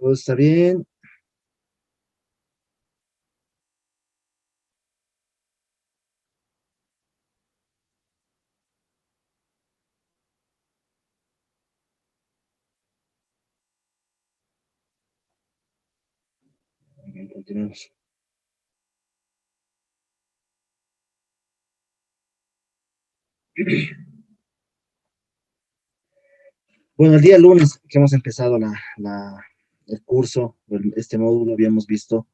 Todo está bien. Bien, continuamos. Bueno, el día lunes que hemos empezado el curso, este módulo, habíamos visto,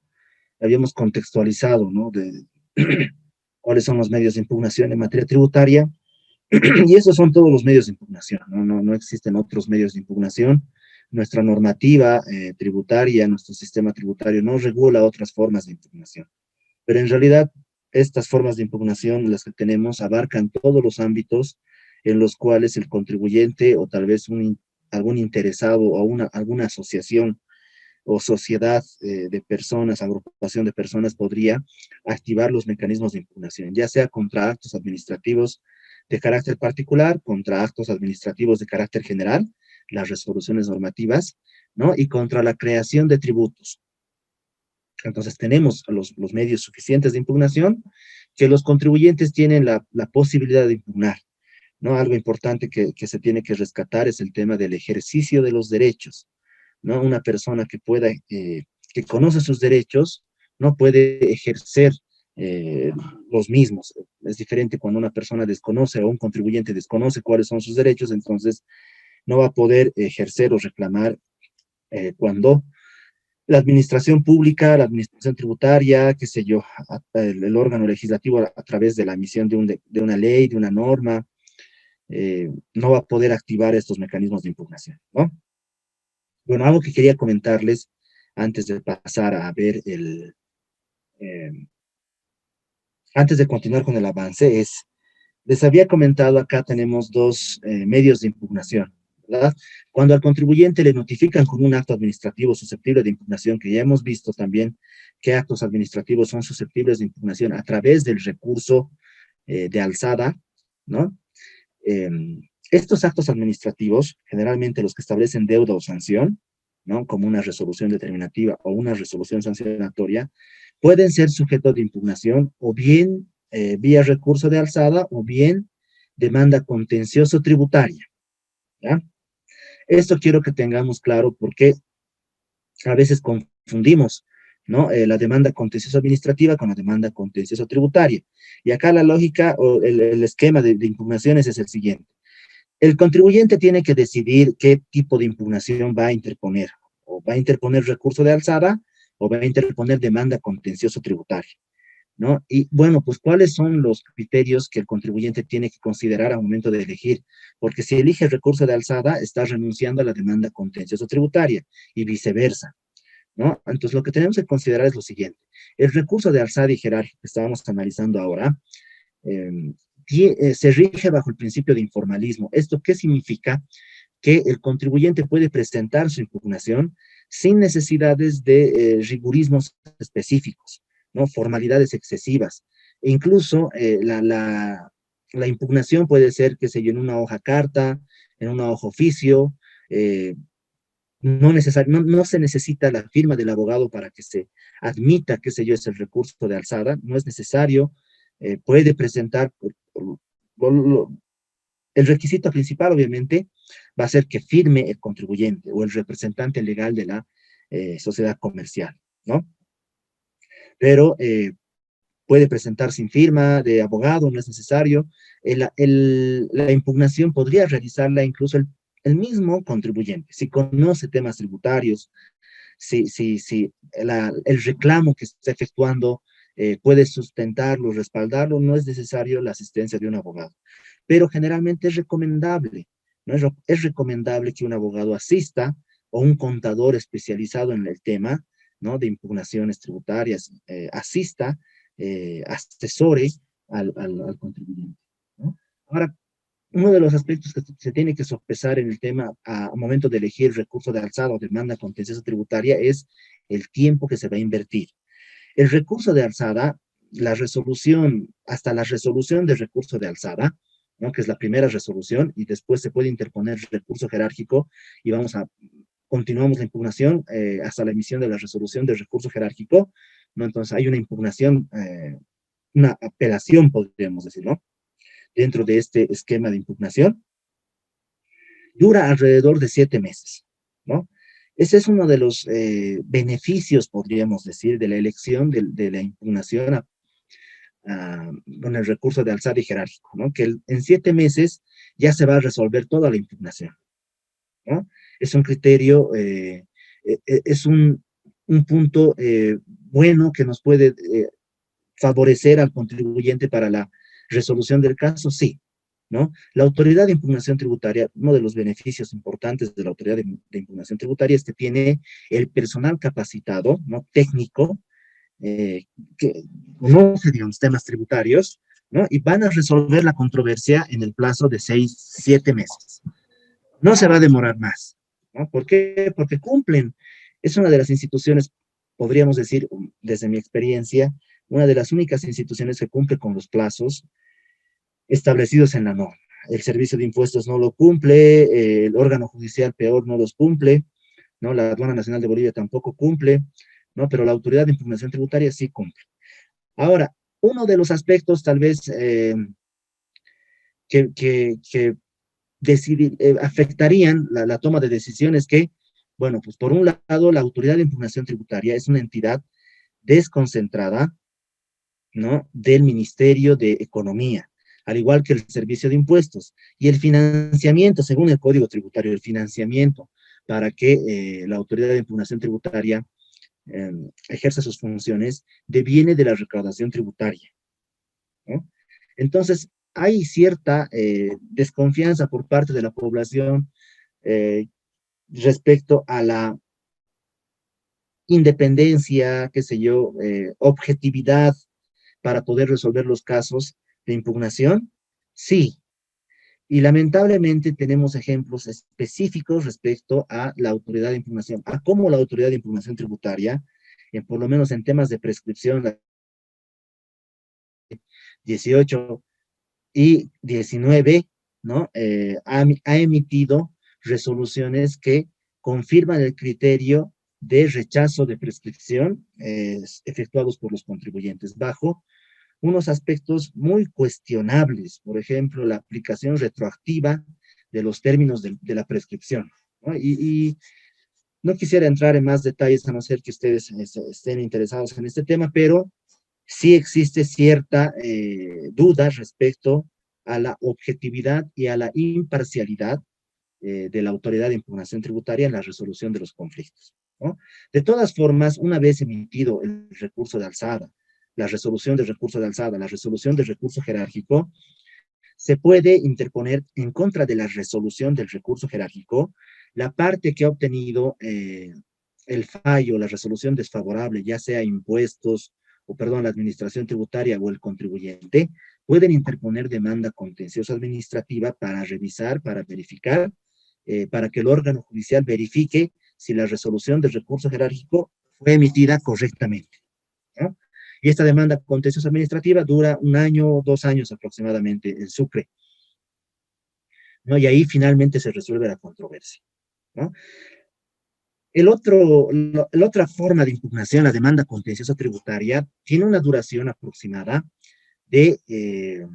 habíamos contextualizado, ¿no? Cuáles son los medios de impugnación en materia tributaria, y esos son todos los medios de impugnación, ¿no? No existen otros medios de impugnación. Nuestra normativa tributaria, nuestro sistema tributario no regula otras formas de impugnación. Pero en realidad, estas formas de impugnación, las que tenemos, abarcan todos los ámbitos en los cuales el contribuyente o tal vez algún interesado o alguna asociación o sociedad de personas, agrupación de personas podría activar los mecanismos de impugnación, ya sea contra actos administrativos de carácter particular, contra actos administrativos de carácter general, las resoluciones normativas, ¿no? Y contra la creación de tributos. Entonces tenemos los medios suficientes de impugnación que los contribuyentes tienen la posibilidad de impugnar, ¿no? Algo importante que se tiene que rescatar es el tema del ejercicio de los derechos, ¿no? Una persona que conoce sus derechos no puede ejercer eh, los mismos. Es diferente cuando una persona desconoce o un contribuyente desconoce cuáles son sus derechos, entonces no va a poder ejercer o reclamar cuando la administración pública, la administración tributaria, qué sé yo, el órgano legislativo a través de la emisión de una ley, de una norma, no va a poder activar estos mecanismos de impugnación, ¿no? Bueno, algo que quería comentarles antes de pasar a ver eh, antes de continuar con el avance es, les había comentado, acá tenemos dos medios de impugnación, ¿verdad? Cuando al contribuyente le notifican con un acto administrativo susceptible de impugnación, que ya hemos visto también qué actos administrativos son susceptibles de impugnación a través del recurso de alzada, ¿no? Eh, Estos actos administrativos, generalmente los que establecen deuda o sanción, ¿no? Como una resolución determinativa o una resolución sancionatoria, pueden ser sujetos de impugnación o bien vía recurso de alzada o bien demanda contencioso tributaria, ¿ya? Esto quiero que tengamos claro porque a veces confundimos, ¿no? La demanda contencioso administrativa con la demanda contencioso tributaria. Y acá la lógica o el esquema de impugnaciones es el siguiente. El contribuyente tiene que decidir qué tipo de impugnación va a interponer. O va a interponer recurso de alzada o va a interponer demanda contencioso tributaria, ¿no? Y bueno, pues cuáles son los criterios que el contribuyente tiene que considerar al momento de elegir, porque si elige el recurso de alzada, está renunciando a la demanda contencioso tributaria y viceversa, ¿no? Entonces lo que tenemos que considerar es lo siguiente. El recurso de alzada y jerárquico que estábamos analizando ahora, eh, se rige bajo el principio de informalismo. ¿Esto qué significa? Que el contribuyente puede presentar su impugnación sin necesidades de rigurismos específicos, ¿no? Formalidades excesivas. E incluso la impugnación puede ser, qué sé yo, en una hoja carta, en una hoja oficio, eh, no se necesita la firma del abogado para que se admita, qué sé yo, es el recurso de alzada, no es necesario, puede presentar, lo, el requisito principal, obviamente, va a ser que firme el contribuyente o el representante legal de la sociedad comercial, ¿no? Pero puede presentar sin firma de abogado, no es necesario. La impugnación podría realizarla incluso el mismo contribuyente, si conoce temas tributarios, si el reclamo que está efectuando puede sustentarlo, respaldarlo, no es necesario la asistencia de un abogado. Pero generalmente es recomendable, ¿no? Es recomendable que un abogado asista o un contador especializado en el tema, ¿no? De impugnaciones tributarias, asista, asesore al contribuyente, ¿no? Ahora, uno de los aspectos que se tiene que sopesar en el tema a momento de elegir recurso de alzada o demanda contenciosa tributaria es el tiempo que se va a invertir. El recurso de alzada, hasta la resolución de recurso de alzada, ¿no? Que es la primera resolución, y después se puede interponer recurso jerárquico, y vamos a continuamos la impugnación hasta la emisión de la resolución del recurso jerárquico, ¿no? Entonces hay una impugnación, una apelación, podríamos decir, ¿no? Dentro de este esquema de impugnación, dura alrededor de 7 meses, ¿no? Ese es uno de los beneficios, podríamos decir, de la elección de la impugnación con el recurso de alzada y jerárquico, ¿no? Que en 7 meses ya se va a resolver toda la impugnación, ¿no? Es un criterio, es un punto bueno que nos puede favorecer al contribuyente para la resolución del caso, sí, ¿no? La autoridad de impugnación tributaria, uno de los beneficios importantes de la autoridad de impugnación tributaria es que tiene el personal capacitado, ¿no? Técnico, eh, que conoce, digamos, temas tributarios, ¿no? Y van a resolver la controversia en el plazo de 6, 7 meses. No se va a demorar más, ¿no? ¿Por qué? Porque cumplen. Es una de las instituciones, podríamos decir, desde mi experiencia, una de las únicas instituciones que cumple con los plazos establecidos en la norma. El Servicio de Impuestos no lo cumple, el órgano judicial peor no los cumple, ¿no? La Aduana Nacional de Bolivia tampoco cumple, ¿no? Pero la Autoridad de Impugnación Tributaria sí cumple. Ahora, uno de los aspectos tal vez que afectarían la toma de decisiones que, bueno, pues por un lado, la Autoridad de Impugnación Tributaria es una entidad desconcentrada, ¿no? Del Ministerio de Economía, al igual que el Servicio de Impuestos. Y el financiamiento, según el Código Tributario, el financiamiento para que la Autoridad de Impugnación Tributaria ejerza sus funciones, deviene de la recaudación tributaria, ¿no? Entonces, hay cierta desconfianza por parte de la población eh, respecto a la independencia, qué sé yo, objetividad para poder resolver los casos de impugnación. Sí, y lamentablemente tenemos ejemplos específicos respecto a la autoridad de impugnación, a cómo la autoridad de impugnación tributaria, por lo menos en temas de prescripción, la 18 y 19, ¿no? Ha emitido resoluciones que confirman el criterio de rechazo de prescripción efectuados por los contribuyentes bajo unos aspectos muy cuestionables, por ejemplo, la aplicación retroactiva de los términos de la prescripción, ¿no? Y no quisiera entrar en más detalles a no ser que ustedes estén interesados en este tema, pero sí existe cierta duda respecto a la objetividad y a la imparcialidad de la autoridad de impugnación tributaria en la resolución de los conflictos, ¿no? De todas formas, una vez emitido el recurso de alzada, la resolución del recurso de alzada, la resolución del recurso jerárquico, se puede interponer en contra de la resolución del recurso jerárquico la parte que ha obtenido el fallo, la resolución desfavorable, ya sea impuestos o, perdón, la administración tributaria o el contribuyente, pueden interponer demanda contenciosa administrativa para revisar, para verificar, para que el órgano judicial verifique si la resolución del recurso jerárquico fue emitida correctamente, ¿no? Y esta demanda contenciosa administrativa dura 1 año o 2 años aproximadamente en Sucre, ¿no? Y ahí finalmente se resuelve la controversia, ¿no? La otra forma de impugnación, la demanda contenciosa tributaria, tiene una duración aproximada de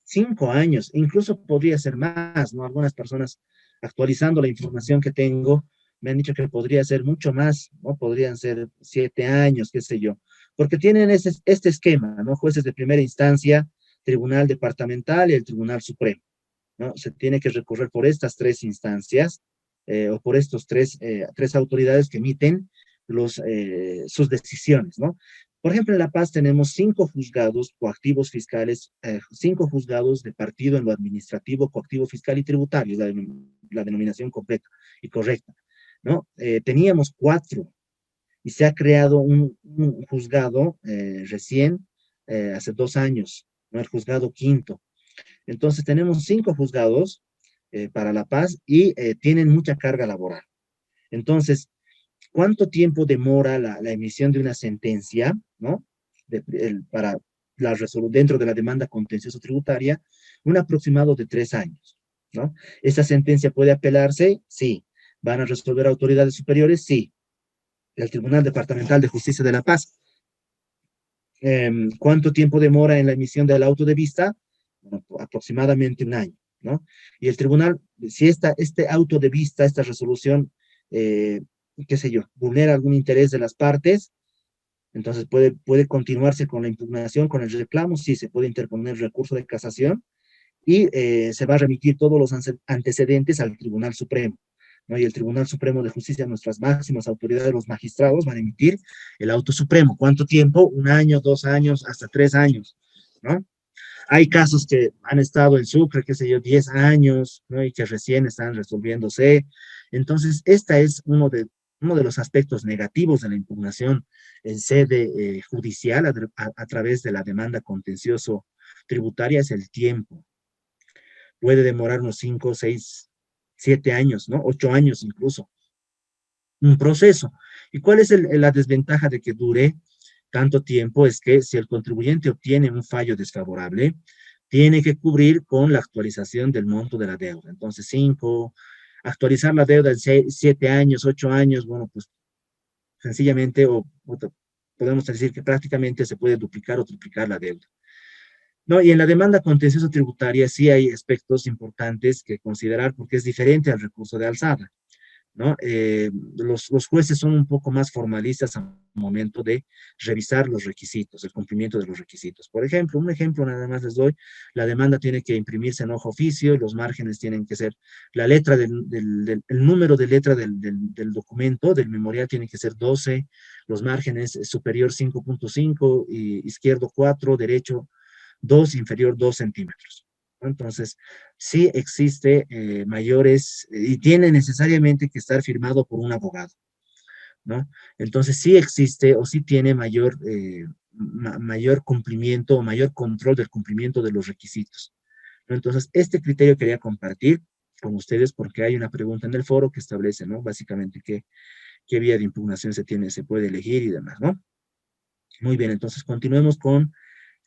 5 años, incluso podría ser más, ¿no? Algunas personas, actualizando la información que tengo, me han dicho que podría ser mucho más, ¿no? Podrían ser 7 años, qué sé yo, porque tienen este esquema, ¿no? Jueces de primera instancia, Tribunal Departamental y el Tribunal Supremo, ¿no? Se tiene que recorrer por estas tres instancias o por estos tres autoridades que emiten sus decisiones, ¿no? Por ejemplo, en La Paz tenemos 5 juzgados coactivos fiscales, 5 juzgados de partido en lo administrativo, coactivo fiscal y tributario, es la denominación completa y correcta, ¿no? Teníamos 4 y se ha creado un juzgado recién, hace 2 años, ¿no? El juzgado quinto. Entonces tenemos 5 juzgados para La Paz y tienen mucha carga laboral. Entonces, ¿cuánto tiempo demora la emisión de una sentencia, ¿no? Para dentro de la demanda contencioso tributaria? Un aproximado de 3 años, ¿no? ¿Esa sentencia puede apelarse? Sí. ¿Van a resolver autoridades superiores? Sí. El Tribunal Departamental de Justicia de La Paz. ¿Cuánto tiempo demora en la emisión del auto de vista? Bueno, aproximadamente un año, ¿no? Y el tribunal, si este auto de vista, esta resolución, eh, qué sé yo, vulnera algún interés de las partes, entonces puede continuarse con la impugnación, con el reclamo, sí, se puede interponer recurso de casación y se va a remitir todos los antecedentes al Tribunal Supremo, ¿no? Y el Tribunal Supremo de Justicia, nuestras máximas autoridades, los magistrados, van a emitir el auto supremo. ¿Cuánto tiempo? Un año, 2 años, hasta 3 años, ¿no? Hay casos que han estado en Sucre, qué sé yo, 10 años, ¿no? Y que recién están resolviéndose. Entonces, esta es uno de los aspectos negativos de la impugnación en sede judicial a través de la demanda contencioso tributaria, es el tiempo. Puede demorar unos 5, 6, 7 años, ¿no? 8 años incluso, un proceso. ¿Y cuál es la desventaja de que dure tanto tiempo? Es que si el contribuyente obtiene un fallo desfavorable, tiene que cubrir con la actualización del monto de la deuda. Entonces, 5, actualizar la deuda en 7 años, 8 años, bueno, pues sencillamente, podemos decir que prácticamente se puede duplicar o triplicar la deuda. No, y en la demanda contencioso tributaria sí hay aspectos importantes que considerar porque es diferente al recurso de alzada, ¿no? Los jueces son un poco más formalistas al momento de revisar los requisitos, el cumplimiento de los requisitos. Por ejemplo, un ejemplo nada más les doy, la demanda tiene que imprimirse en hoja oficio y los márgenes tienen que ser, la letra el número de letra del documento, del memorial tiene que ser 12, los márgenes superior 5.5, izquierdo 4, derecho 2, inferior 2 centímetros. Entonces, sí existe mayores, y tiene necesariamente que estar firmado por un abogado, ¿no? Entonces, sí existe o sí tiene mayor cumplimiento o mayor control del cumplimiento de los requisitos, ¿no? Entonces, este criterio quería compartir con ustedes porque hay una pregunta en el foro que establece, ¿no? Básicamente, qué vía de impugnación se puede elegir y demás, ¿no? Muy bien, entonces continuemos con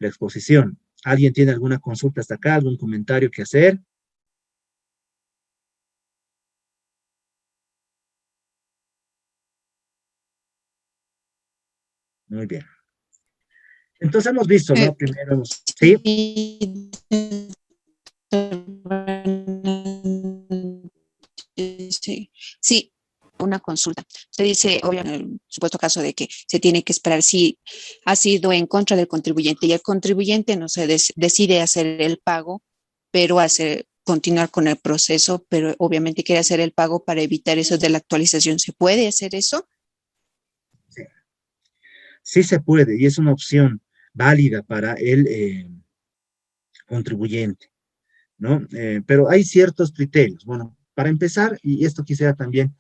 la exposición. ¿Alguien tiene alguna consulta hasta acá, algún comentario que hacer? Muy bien. Entonces hemos visto, Eh, ¿no? Primero, sí, sí, sí, sí, una consulta. Usted dice, obvio, en el supuesto caso de que se tiene que esperar si ha sido en contra del contribuyente y el contribuyente no se decide hacer el pago, pero continuar con el proceso, pero obviamente quiere hacer el pago para evitar eso de la actualización. ¿Se puede hacer eso? sí, sí se puede y es una opción válida para el contribuyente, ¿no? Pero hay ciertos criterios. Bueno, para empezar, y esto quisiera también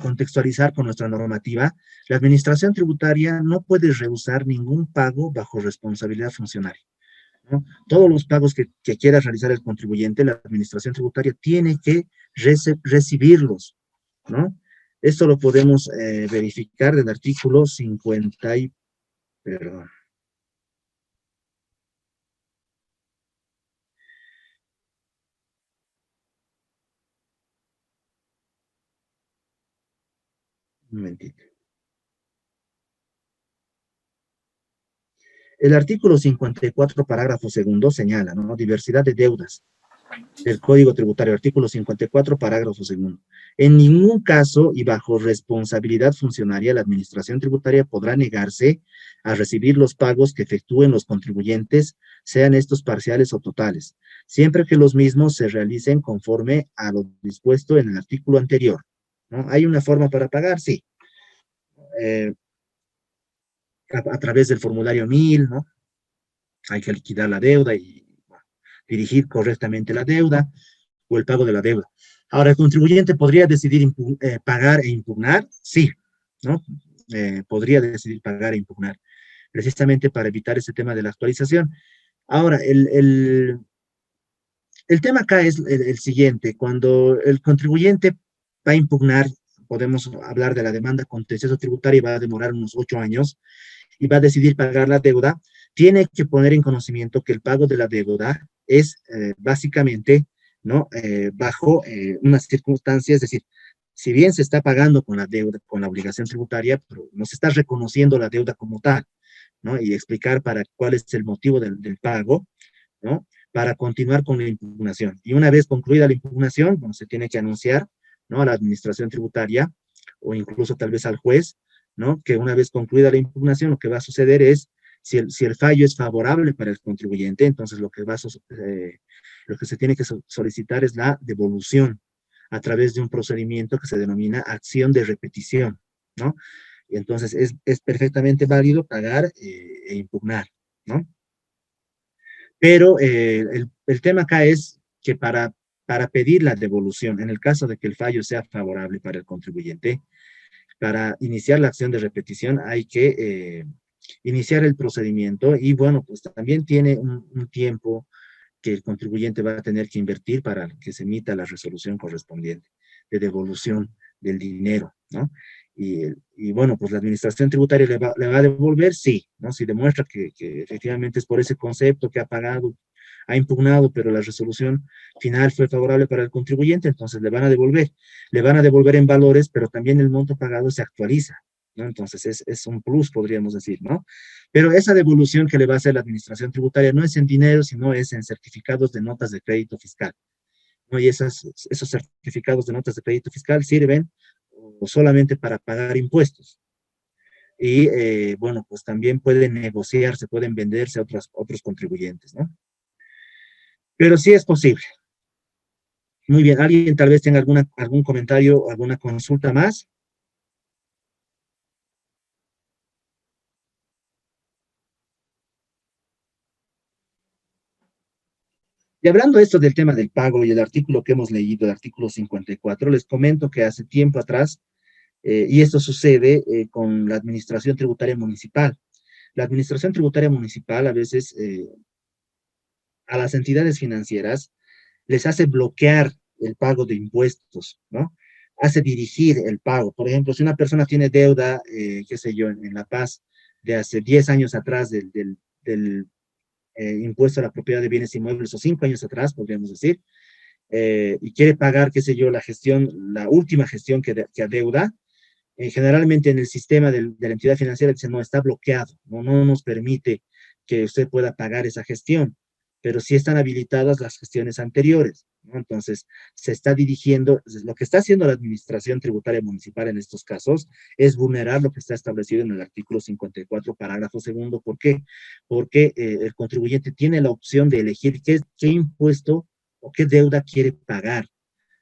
contextualizar con nuestra normativa, la administración tributaria no puede rehusar ningún pago bajo responsabilidad funcionaria, ¿no? Todos los pagos que quiera realizar el contribuyente, la administración tributaria tiene que recibirlos, ¿no? Esto lo podemos verificar del artículo 50 y, perdón, un momentito. El artículo 54, parágrafo segundo, señala, ¿no? Diversidad de deudas del Código Tributario, artículo 54, parágrafo segundo. En ningún caso y bajo responsabilidad funcionaria, la administración tributaria podrá negarse a recibir los pagos que efectúen los contribuyentes, sean estos parciales o totales, siempre que los mismos se realicen conforme a lo dispuesto en el artículo anterior, ¿no? ¿Hay una forma para pagar? Sí. Eh, a través del formulario 1000, ¿no? Hay que liquidar la deuda y bueno, dirigir correctamente la deuda o el pago de la deuda. Ahora, ¿el contribuyente podría decidir pagar e impugnar? Sí, ¿no? Podría decidir pagar e impugnar, precisamente para evitar ese tema de la actualización. Ahora, el tema acá es el siguiente, cuando el contribuyente va a impugnar, podemos hablar de la demanda contencioso tributaria y va a demorar unos 8 años, y va a decidir pagar la deuda, tiene que poner en conocimiento que el pago de la deuda es básicamente, ¿no? Bajo unas circunstancias, es decir, si bien se está pagando con la deuda, con la obligación tributaria, pero no se está reconociendo la deuda como tal, ¿no? Y explicar para cuál es el motivo del pago, ¿no? Para continuar con la impugnación. Y una vez concluida la impugnación, bueno, se tiene que anunciar, ¿no? A la administración tributaria o incluso tal vez al juez, ¿no? Que una vez concluida la impugnación, lo que va a suceder es, si el fallo es favorable para el contribuyente, entonces lo que se tiene que solicitar es la devolución a través de un procedimiento que se denomina acción de repetición, ¿no? Y entonces es perfectamente válido pagar e impugnar, ¿no? Pero el tema acá es que para pedir la devolución, en el caso de que el fallo sea favorable para el contribuyente, para iniciar la acción de repetición hay que iniciar el procedimiento y bueno, pues también tiene un tiempo que el contribuyente va a tener que invertir para que se emita la resolución correspondiente de devolución del dinero, ¿no? Y bueno, pues la administración tributaria le va a devolver, sí, ¿no? Si demuestra que efectivamente es por ese concepto que ha pagado, ha impugnado, pero la resolución final fue favorable para el contribuyente, entonces le van a devolver. Le van a devolver en valores, pero también el monto pagado se actualiza, ¿no? Entonces es un plus, podríamos decir, ¿no? Pero esa devolución que le va a hacer la administración tributaria no es en dinero, sino es en certificados de notas de crédito fiscal, ¿no? Y esos certificados de notas de crédito fiscal sirven solamente para pagar impuestos. Y bueno, pues también pueden negociarse, pueden venderse a otros contribuyentes, ¿no? Pero sí es posible. Muy bien, ¿alguien tal vez tenga algún comentario, alguna consulta más? Y hablando esto del tema del pago y el artículo que hemos leído, el artículo 54, les comento que hace tiempo atrás, y esto sucede con la administración tributaria municipal. La administración tributaria municipal a veces a las entidades financieras les hace bloquear el pago de impuestos, ¿no? Hace dirigir el pago. Por ejemplo, si una persona tiene deuda, qué sé yo, en La Paz, de hace 10 años atrás del impuesto a la propiedad de bienes inmuebles, o 5 años atrás, podríamos decir, y quiere pagar, qué sé yo, la última gestión que adeuda, generalmente en el sistema de la entidad financiera dice, no, está bloqueado, no nos permite que usted pueda pagar esa gestión, pero sí están habilitadas las gestiones anteriores, ¿no? Entonces, se está dirigiendo, lo que está haciendo la Administración Tributaria Municipal en estos casos es vulnerar lo que está establecido en el artículo 54, parágrafo segundo. ¿Por qué? Porque el contribuyente tiene la opción de elegir qué impuesto o qué deuda quiere pagar,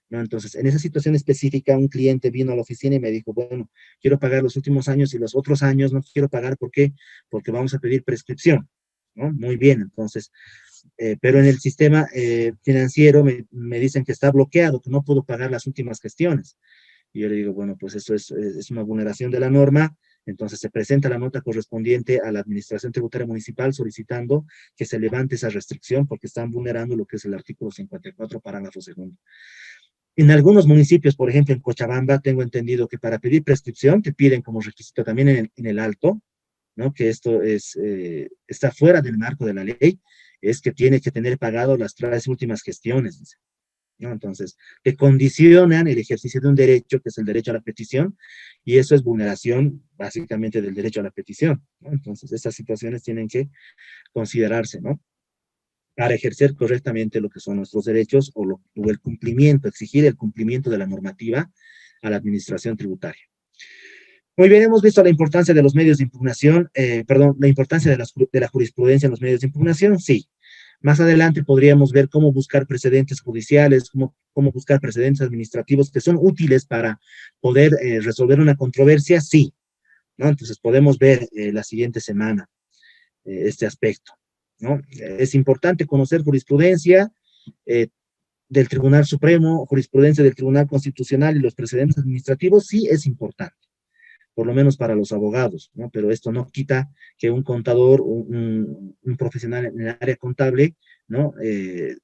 ¿no? Entonces, en esa situación específica, un cliente vino a la oficina y me dijo, bueno, quiero pagar los últimos años y los otros años no quiero pagar. ¿Por qué? Porque vamos a pedir prescripción, ¿no? Muy bien, entonces, pero en el sistema financiero me dicen que está bloqueado, que no puedo pagar las últimas gestiones. Y yo le digo, bueno, pues eso es una vulneración de la norma. Entonces se presenta la nota correspondiente a la Administración Tributaria Municipal solicitando que se levante esa restricción porque están vulnerando lo que es el artículo 54, parágrafo segundo. En algunos municipios, por ejemplo, en Cochabamba, tengo entendido que para pedir prescripción te piden como requisito también en el alto, ¿no? Que esto está fuera del marco de la ley, es que tiene que tener pagado las 3 últimas gestiones, dice, ¿no? Entonces, te condicionan el ejercicio de un derecho, que es el derecho a la petición, y eso es vulneración básicamente del derecho a la petición, ¿no? Entonces, estas situaciones tienen que considerarse, ¿no? Para ejercer correctamente lo que son nuestros derechos o el cumplimiento, exigir el cumplimiento de la normativa a la administración tributaria. Muy bien, hemos visto la importancia de los medios de impugnación, perdón, la importancia de la jurisprudencia en los medios de impugnación, sí. Más adelante podríamos ver cómo buscar precedentes judiciales, cómo buscar precedentes administrativos que son útiles para poder resolver una controversia, sí, ¿no? Entonces podemos ver la siguiente semana este aspecto, ¿no? Es importante conocer jurisprudencia eh, del Tribunal Supremo, jurisprudencia del Tribunal Constitucional y los precedentes administrativos, sí es importante, por lo menos para los abogados, ¿no? Pero esto no quita que un contador, un profesional en el área contable, ¿no? Qué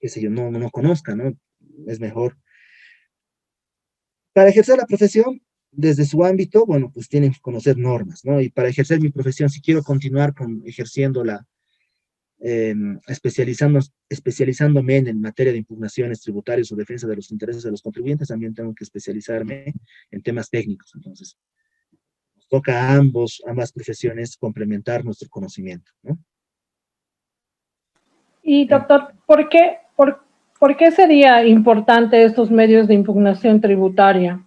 sé yo, no conozca, ¿no? Es mejor. Para ejercer la profesión, desde su ámbito, bueno, pues tienen que conocer normas, ¿no? Y para ejercer mi profesión, si quiero continuar ejerciendo especializándome en materia de impugnaciones tributarias o defensa de los intereses de los contribuyentes, también tengo que especializarme en temas técnicos. Entonces, nos toca a ambas profesiones complementar nuestro conocimiento, ¿no? Y En doctor, ¿por qué sería importante estos medios de impugnación tributaria?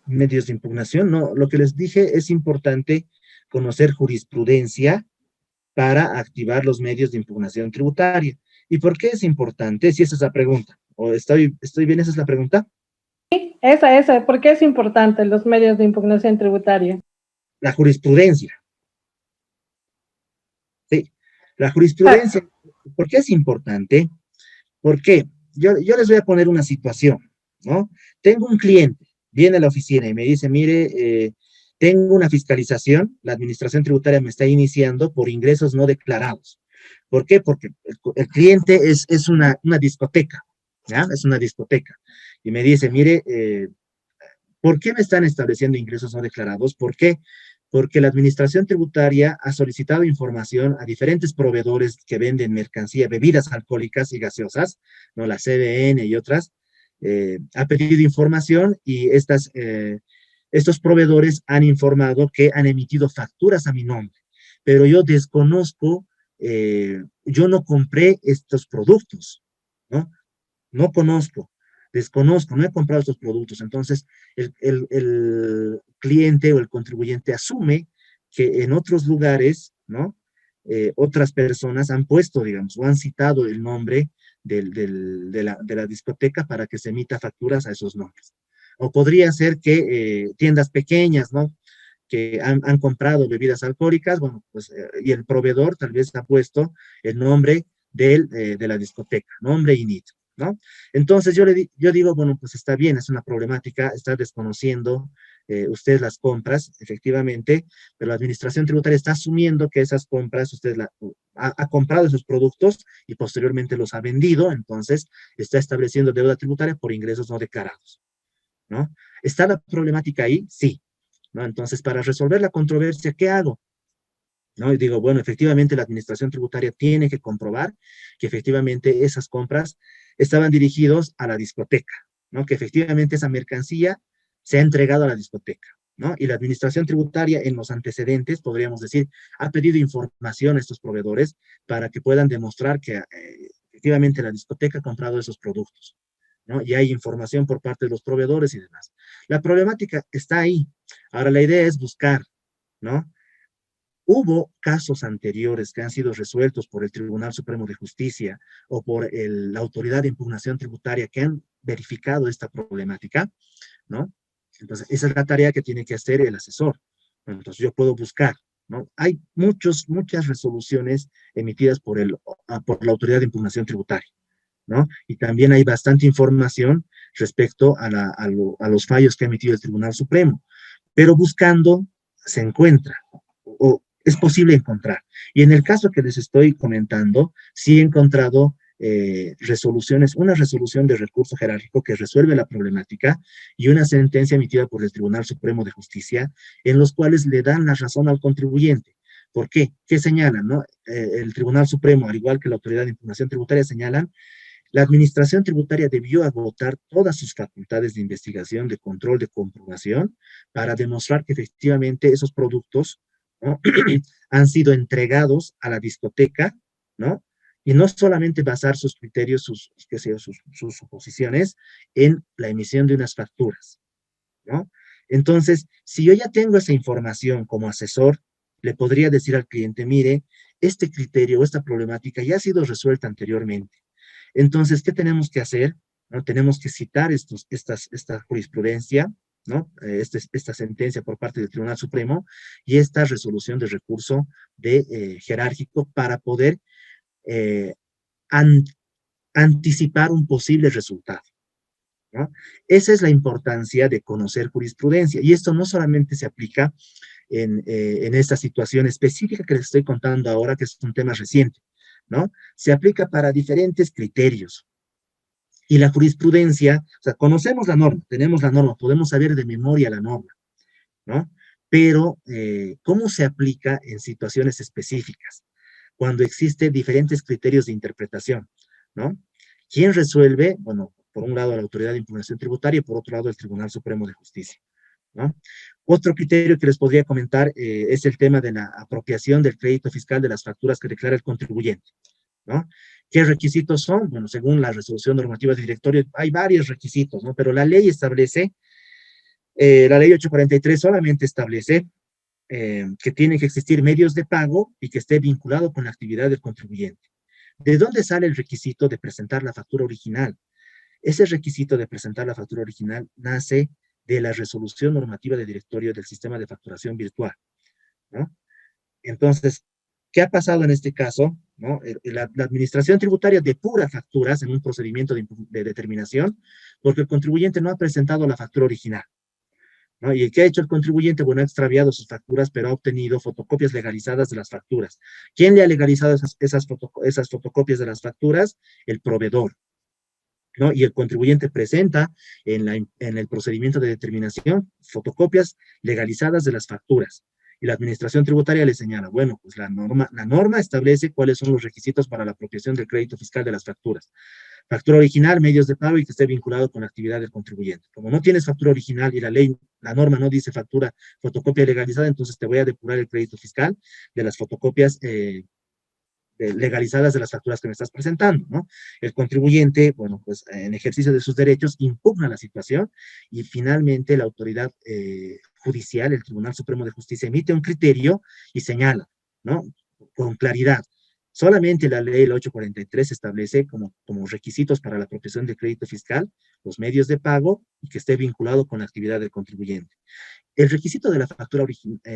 medios de impugnación, no, lo que les dije es importante conocer jurisprudencia para activar los medios de impugnación tributaria. ¿Y por qué es importante? Si esa es la pregunta. ¿O estoy bien? ¿Esa es la pregunta? ¿Por qué es importante los medios de impugnación tributaria? La jurisprudencia. Sí, la Ah, jurisprudencia. ¿Por qué es importante? Porque yo les voy a poner una situación, ¿no? Tengo un cliente, viene a la oficina y me dice, mire, tengo una fiscalización, la administración tributaria me está iniciando por ingresos no declarados. ¿Por qué? Porque el cliente es una discoteca, ¿ya? Es una discoteca. Y me dice, mire, ¿por qué me están estableciendo ingresos no declarados? ¿Por qué? Porque la administración tributaria ha solicitado información a diferentes proveedores que venden mercancía, bebidas alcohólicas y gaseosas, ¿no? La CBN y otras, ha pedido información y estos proveedores han informado que han emitido facturas a mi nombre, pero yo desconozco, yo no compré estos productos, ¿no? No conozco, desconozco, no he comprado estos productos. Entonces, el cliente o el contribuyente asume que en otros lugares, ¿no? Otras personas han puesto, digamos, o han citado el nombre de la discoteca para que se emita facturas a esos nombres. O podría ser que tiendas pequeñas, ¿no? Que han comprado bebidas alcohólicas, bueno, pues, y el proveedor tal vez ha puesto el nombre de la discoteca, nombre y NIT, ¿no? Entonces yo digo, bueno, pues está bien, es una problemática, está desconociendo usted las compras, efectivamente, pero la administración tributaria está asumiendo que esas compras usted ha comprado esos productos y posteriormente los ha vendido, entonces está estableciendo deuda tributaria por ingresos no declarados, ¿no? ¿Está la problemática ahí? Sí, ¿no? Entonces, para resolver la controversia, ¿qué hago? ¿No? Y digo, bueno, efectivamente la administración tributaria tiene que comprobar que efectivamente esas compras estaban dirigidos a la discoteca, ¿no? Que efectivamente esa mercancía se ha entregado a la discoteca, ¿no? Y la administración tributaria en los antecedentes, podríamos decir, ha pedido información a estos proveedores para que puedan demostrar que efectivamente la discoteca ha comprado esos productos, ¿no? Y hay información por parte de los proveedores y demás. La problemática está ahí. Ahora la idea es buscar, ¿no? Hubo casos anteriores que han sido resueltos por el Tribunal Supremo de Justicia o por la Autoridad de Impugnación Tributaria que han verificado esta problemática, ¿no? Entonces, esa es la tarea que tiene que hacer el asesor. Entonces, yo puedo buscar, ¿no? Hay muchas resoluciones emitidas por la Autoridad de Impugnación Tributaria, ¿no? Y también hay bastante información respecto a los fallos que ha emitido el Tribunal Supremo, pero buscando se encuentra, o es posible encontrar. Y en el caso que les estoy comentando, sí he encontrado resoluciones, una resolución de recurso jerárquico que resuelve la problemática y una sentencia emitida por el Tribunal Supremo de Justicia en los cuales le dan la razón al contribuyente. ¿Por qué? ¿Qué señalan? ¿No? El Tribunal Supremo, al igual que la Autoridad de Impugnación Tributaria, señalan la administración tributaria debió agotar todas sus facultades de investigación, de control, de comprobación, para demostrar que efectivamente esos productos, ¿no? han sido entregados a la discoteca, ¿no? Y no solamente basar sus criterios, sus suposiciones en la emisión de unas facturas, ¿no? Entonces, si yo ya tengo esa información como asesor, le podría decir al cliente, mire, este criterio, esta problemática ya ha sido resuelta anteriormente. Entonces, ¿qué tenemos que hacer? ¿No? Tenemos que citar esta jurisprudencia, ¿no? Esta sentencia por parte del Tribunal Supremo y esta resolución de recurso jerárquico para poder eh, an- anticipar un posible resultado, ¿no? Esa es la importancia de conocer jurisprudencia. Y esto no solamente se aplica en esta situación específica que les estoy contando ahora, que es un tema reciente, ¿no? Se aplica para diferentes criterios. Y la jurisprudencia, o sea, conocemos la norma, tenemos la norma, podemos saber de memoria la norma, ¿no? Pero, ¿cómo se aplica en situaciones específicas? cuando existen diferentes criterios de interpretación, ¿no? ¿Quién resuelve? Bueno, por un lado la Autoridad de Impugnación Tributaria y por otro lado el Tribunal Supremo de Justicia, ¿no? Otro criterio que les podría comentar es el tema de la apropiación del crédito fiscal de las facturas que declara el contribuyente, ¿no? ¿Qué requisitos son? Bueno, según la resolución normativa de directorio, hay varios requisitos, ¿no? Pero la ley establece, la ley 843 solamente establece que tienen que existir medios de pago y que esté vinculado con la actividad del contribuyente. ¿De dónde sale el requisito de presentar la factura original? Ese requisito de presentar la factura original nace de la resolución normativa de directorio del sistema de facturación virtual, ¿no? Entonces, ¿qué ha pasado en este caso? ¿No? La administración tributaria depura facturas en un procedimiento de determinación porque el contribuyente no ha presentado la factura original, ¿no? ¿Y qué ha hecho el contribuyente? Bueno, ha extraviado sus facturas, pero ha obtenido fotocopias legalizadas de las facturas. ¿Quién le ha legalizado esas fotocopias de las facturas? El proveedor, ¿no? Y el contribuyente presenta en el procedimiento de determinación fotocopias legalizadas de las facturas. Y la administración tributaria le señala, bueno, pues la norma establece cuáles son los requisitos para la apropiación del crédito fiscal de las facturas. Factura original, medios de pago y que esté vinculado con la actividad del contribuyente. Como no tienes factura original y la norma no dice factura, fotocopia legalizada, entonces te voy a depurar el crédito fiscal de las fotocopias legalizadas de las facturas que me estás presentando, ¿no? El contribuyente, bueno, pues en ejercicio de sus derechos, impugna la situación y finalmente la autoridad judicial, el Tribunal Supremo de Justicia, emite un criterio y señala, ¿no? Con claridad. Solamente la ley 843 establece como requisitos para la apropiación de crédito fiscal los medios de pago y que esté vinculado con la actividad del contribuyente. El requisito de la factura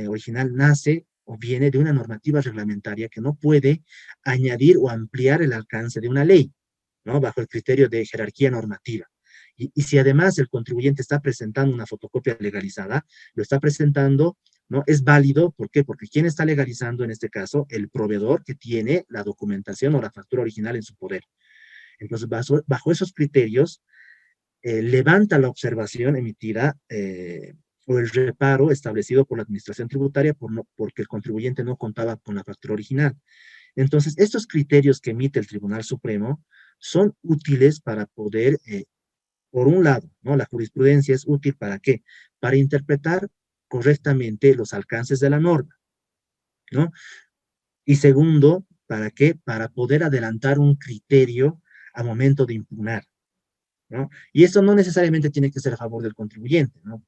original nace o viene de una normativa reglamentaria que no puede añadir o ampliar el alcance de una ley, ¿no? Bajo el criterio de jerarquía normativa. Y si además el contribuyente está presentando una fotocopia legalizada, lo está presentando, ¿no? Es válido, ¿por qué? Porque ¿quién está legalizando en este caso? El proveedor que tiene la documentación o la factura original en su poder. Entonces, bajo esos criterios, levanta la observación emitida o el reparo establecido por la administración tributaria porque el contribuyente no contaba con la factura original. Entonces, estos criterios que emite el Tribunal Supremo son útiles para poder, por un lado, ¿no? La jurisprudencia es útil ¿para qué? Para interpretar correctamente los alcances de la norma, ¿no? Y segundo, ¿para qué? Para poder adelantar un criterio a momento de impugnar, ¿no? Y eso no necesariamente tiene que ser a favor del contribuyente, ¿no?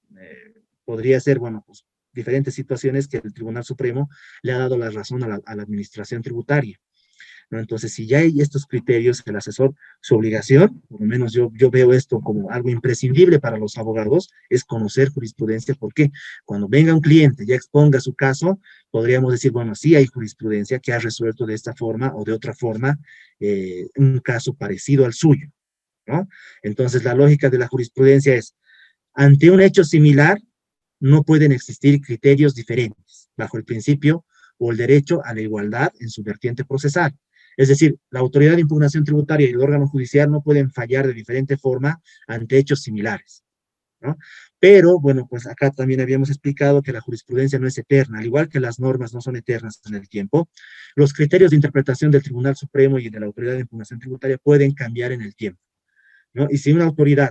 Podría ser, bueno, pues diferentes situaciones que el Tribunal Supremo le ha dado la razón a la administración tributaria, ¿no? Entonces, si ya hay estos criterios, el asesor, su obligación, por lo menos yo veo esto como algo imprescindible para los abogados, es conocer jurisprudencia, porque cuando venga un cliente, ya exponga su caso, podríamos decir, bueno, sí hay jurisprudencia que ha resuelto de esta forma o de otra forma un caso parecido al suyo, ¿no? Entonces, la lógica de la jurisprudencia es, ante un hecho similar, no pueden existir criterios diferentes, bajo el principio o el derecho a la igualdad en su vertiente procesal. Es decir, la autoridad de impugnación tributaria y el órgano judicial no pueden fallar de diferente forma ante hechos similares, ¿no? Pero, bueno, pues acá también habíamos explicado que la jurisprudencia no es eterna, al igual que las normas no son eternas en el tiempo, los criterios de interpretación del Tribunal Supremo y de la autoridad de impugnación tributaria pueden cambiar en el tiempo, ¿no? Y si una autoridad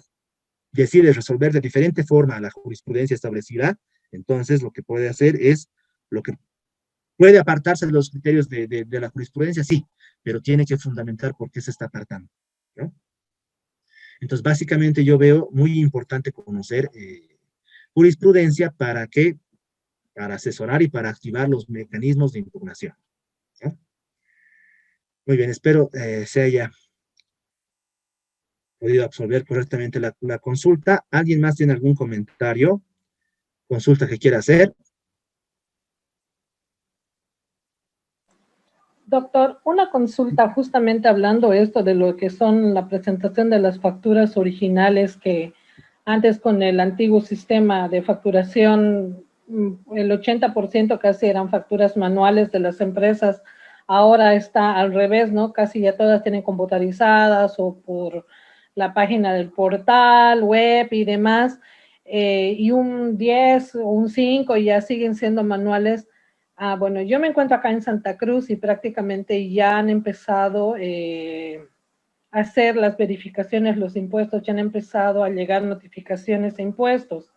decide resolver de diferente forma la jurisprudencia establecida, entonces lo que puede hacer es, lo que puede apartarse de los criterios de la jurisprudencia, sí, pero tiene que fundamentar por qué se está apartando, ¿no? Entonces, básicamente yo veo muy importante conocer jurisprudencia para que, para asesorar y para activar los mecanismos de impugnación, ¿no? Muy bien, espero se haya podido absolver correctamente la consulta. ¿Alguien más tiene algún comentario? Consulta que quiera hacer. Doctor, una consulta justamente hablando esto de lo que son la presentación de las facturas originales que antes con el antiguo sistema de facturación, el 80% casi eran facturas manuales de las empresas, ahora está al revés, ¿no? Casi ya todas tienen computarizadas o por la página del portal, web y demás, y un 10 o un 5 ya siguen siendo manuales. Bueno, yo me encuentro acá en Santa Cruz y prácticamente ya han empezado a hacer las verificaciones, los impuestos, ya han empezado a llegar notificaciones de impuestos.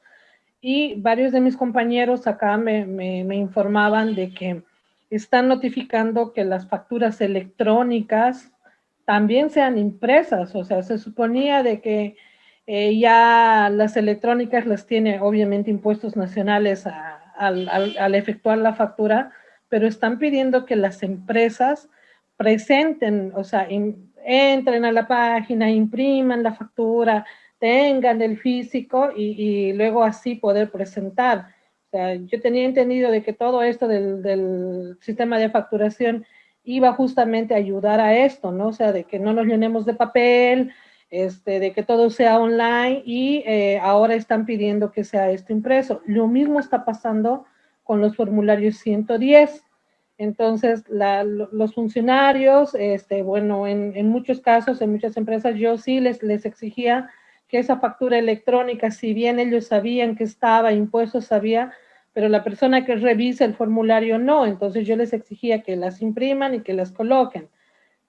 Y varios de mis compañeros acá me informaban de que están notificando que las facturas electrónicas también sean impresas. O sea, se suponía de que ya las electrónicas las tiene obviamente impuestos nacionales al efectuar la factura, pero están pidiendo que las empresas presenten, o sea, entren a la página, impriman la factura, tengan el físico y luego así poder presentar. O sea, yo tenía entendido de que todo esto del sistema de facturación iba justamente a ayudar a esto, ¿no? O sea, de que no nos llenemos de papel, de que todo sea online y ahora están pidiendo que sea esto impreso. Lo mismo está pasando con los formularios 110. Entonces, los funcionarios, bueno, en muchos casos, en muchas empresas, yo sí les exigía que esa factura electrónica, si bien ellos sabían que estaba impuesto, sabía, pero la persona que revisa el formulario no, entonces yo les exigía que las impriman y que las coloquen.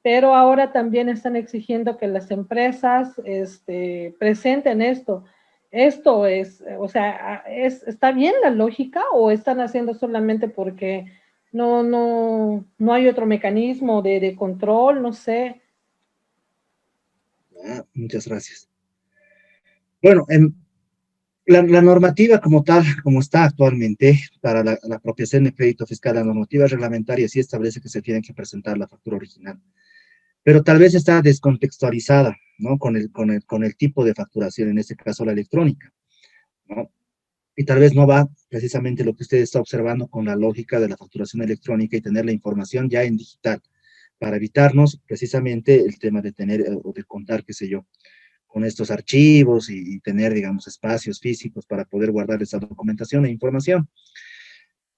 Pero ahora también están exigiendo que las empresas presenten esto. Esto es, o sea, ¿está bien la lógica o están haciendo solamente porque no hay otro mecanismo de control? No sé. Muchas gracias. Bueno, la normativa como tal, como está actualmente para la apropiación de crédito fiscal, la normativa reglamentaria sí establece que se tiene que presentar la factura original, pero tal vez está descontextualizada, ¿no? Con el tipo de facturación, en este caso la electrónica, ¿no? Y tal vez no va precisamente lo que usted está observando con la lógica de la facturación electrónica y tener la información ya en digital, para evitarnos precisamente el tema de tener o de contar, qué sé yo, con estos archivos y tener, digamos, espacios físicos para poder guardar esa documentación e información.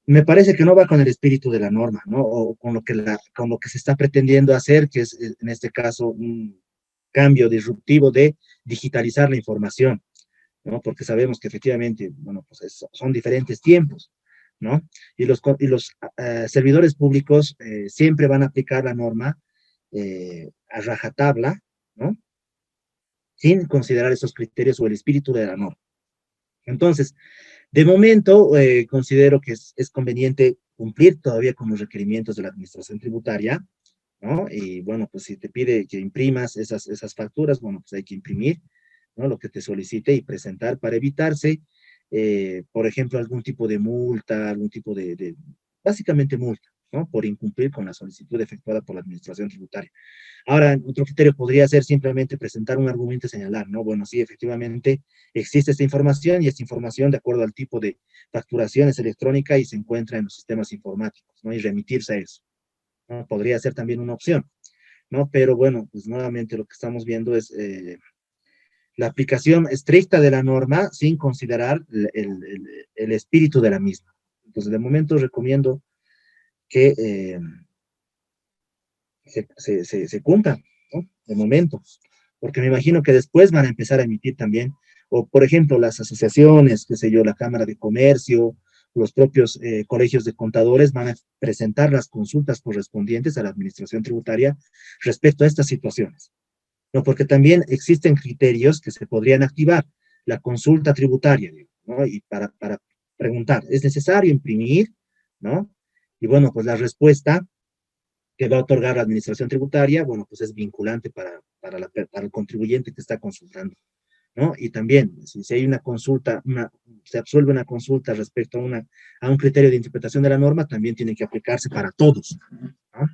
Me parece que no va con el espíritu de la norma, ¿no? O con lo que se está pretendiendo hacer, que es en este caso un cambio disruptivo de digitalizar la información, ¿no? Porque sabemos que efectivamente, bueno, pues son diferentes tiempos, ¿no? Y los servidores públicos siempre van a aplicar la norma a rajatabla, ¿no? Sin considerar esos criterios o el espíritu de la norma. Entonces, de momento, considero que es conveniente cumplir todavía con los requerimientos de la administración tributaria, ¿no? Y bueno, pues si te pide que imprimas esas facturas, bueno, pues hay que imprimir, ¿no? Lo que te solicite y presentar para evitarse, por ejemplo, algún tipo de multa, algún tipo básicamente multa, ¿no? Por incumplir con la solicitud efectuada por la administración tributaria. Ahora, otro criterio podría ser simplemente presentar un argumento y señalar, ¿no? Bueno, sí, efectivamente existe esta información y esta información, de acuerdo al tipo de facturación, es electrónica y se encuentra en los sistemas informáticos, ¿no? Y remitirse a eso, ¿no? Podría ser también una opción, ¿no? Pero bueno, pues nuevamente lo que estamos viendo es la aplicación estricta de la norma sin considerar el espíritu de la misma. Entonces, de momento recomiendo que se cumplan, ¿no? De momento, porque me imagino que después van a empezar a emitir también, o por ejemplo, las asociaciones, qué sé yo, la Cámara de Comercio, los propios colegios de contadores van a presentar las consultas correspondientes a la administración tributaria respecto a estas situaciones, ¿no? Porque también existen criterios que se podrían activar, la consulta tributaria, ¿no? Y para preguntar, ¿es necesario imprimir? ¿No? Y bueno, pues la respuesta que va a otorgar la administración tributaria, bueno, pues es vinculante para el contribuyente que está consultando, ¿no? Y también, si hay una consulta, se absuelve una consulta respecto a un criterio de interpretación de la norma, también tiene que aplicarse para todos, ¿no?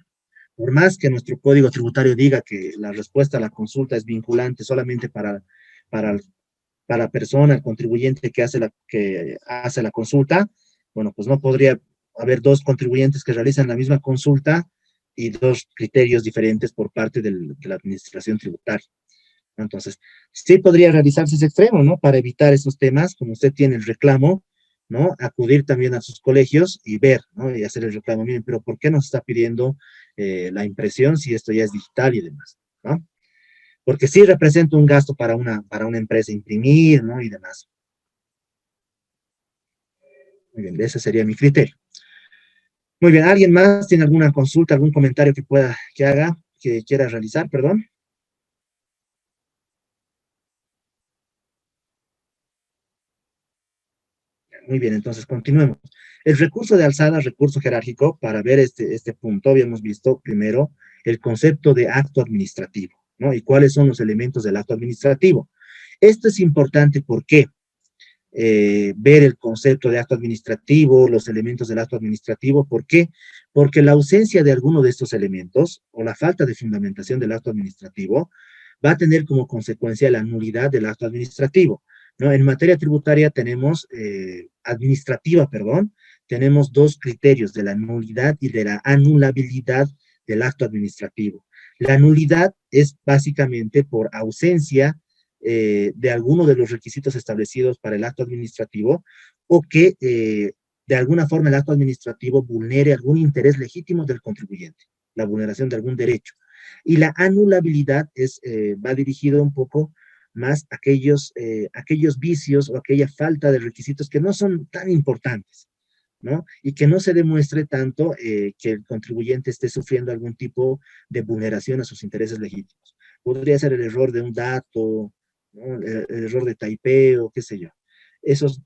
Por más que nuestro código tributario diga que la respuesta a la consulta es vinculante solamente para, para la persona, el contribuyente que hace la consulta, bueno, pues no podría haber dos contribuyentes que realizan la misma consulta y dos criterios diferentes por parte de la administración tributaria. Entonces, sí podría realizarse ese extremo, ¿no? Para evitar esos temas, como usted tiene el reclamo, ¿no? Acudir también a sus colegios y ver, ¿no? Y hacer el reclamo, miren, pero ¿por qué nos está pidiendo la impresión si esto ya es digital y demás, ¿no? Porque sí representa un gasto para una empresa imprimir, ¿no? Y demás. Muy bien, ese sería mi criterio. Muy bien, ¿alguien más tiene alguna consulta, algún comentario que quiera realizar, perdón? Muy bien, entonces continuemos. El recurso de alzada, recurso jerárquico, para ver este punto, habíamos visto primero el concepto de acto administrativo, ¿no? Y cuáles son los elementos del acto administrativo. Esto es importante porque ver el concepto de acto administrativo, los elementos del acto administrativo. ¿Por qué? Porque la ausencia de alguno de estos elementos o la falta de fundamentación del acto administrativo va a tener como consecuencia la nulidad del acto administrativo, ¿no? En materia tributaria tenemos, administrativa, perdón, tenemos dos criterios de la nulidad y de la anulabilidad del acto administrativo. La nulidad es básicamente por ausencia de alguno de los requisitos establecidos para el acto administrativo o que de alguna forma el acto administrativo vulnere algún interés legítimo del contribuyente, la vulneración de algún derecho. Y la anulabilidad va dirigido un poco más a aquellos vicios o aquella falta de requisitos que no son tan importantes, ¿no? Y que no se demuestre tanto que el contribuyente esté sufriendo algún tipo de vulneración a sus intereses legítimos. Podría ser el error de un dato, ¿no? El error de taipeo, qué sé yo. Esos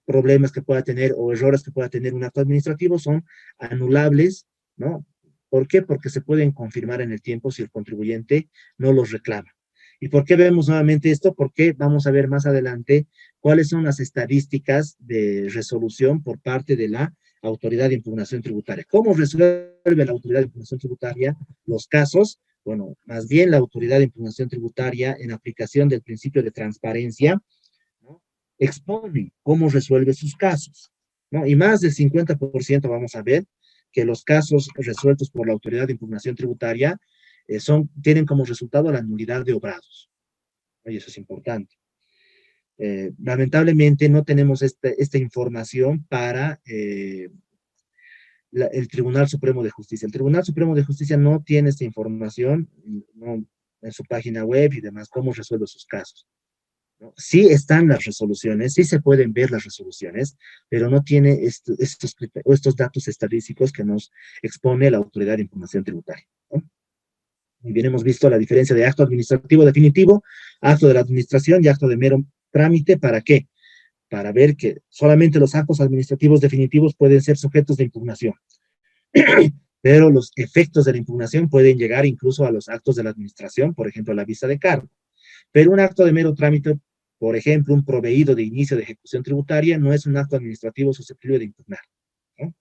problemas que pueda tener o errores que pueda tener un acto administrativo son anulables, ¿no? ¿Por qué? Porque se pueden confirmar en el tiempo si el contribuyente no los reclama. ¿Y por qué vemos nuevamente esto? Porque vamos a ver más adelante cuáles son las estadísticas de resolución por parte de la autoridad de impugnación tributaria. ¿Cómo resuelve la autoridad de impugnación tributaria los casos? Bueno, más bien la autoridad de impugnación tributaria, en aplicación del principio de transparencia, ¿no? Expone cómo resuelve sus casos, ¿no? Y más del 50% vamos a ver que los casos resueltos por la autoridad de impugnación tributaria tienen como resultado la nulidad de obrados. Y eso es importante. Lamentablemente no tenemos esta información para el Tribunal Supremo de Justicia. El Tribunal Supremo de Justicia no tiene esta información, no, en su página web y demás, cómo resuelve sus casos, ¿no? Sí están las resoluciones, sí se pueden ver las resoluciones, pero no tiene estos datos estadísticos que nos expone la Autoridad de Impugnación Tributaria, ¿no? Y bien, hemos visto la diferencia de acto administrativo definitivo, acto de la administración y acto de mero trámite. ¿Para qué? Para ver que solamente los actos administrativos definitivos pueden ser sujetos de impugnación, pero los efectos de la impugnación pueden llegar incluso a los actos de la administración, por ejemplo, la vista de cargo. Pero un acto de mero trámite, por ejemplo, un proveído de inicio de ejecución tributaria, no es un acto administrativo susceptible de impugnar, ¿no?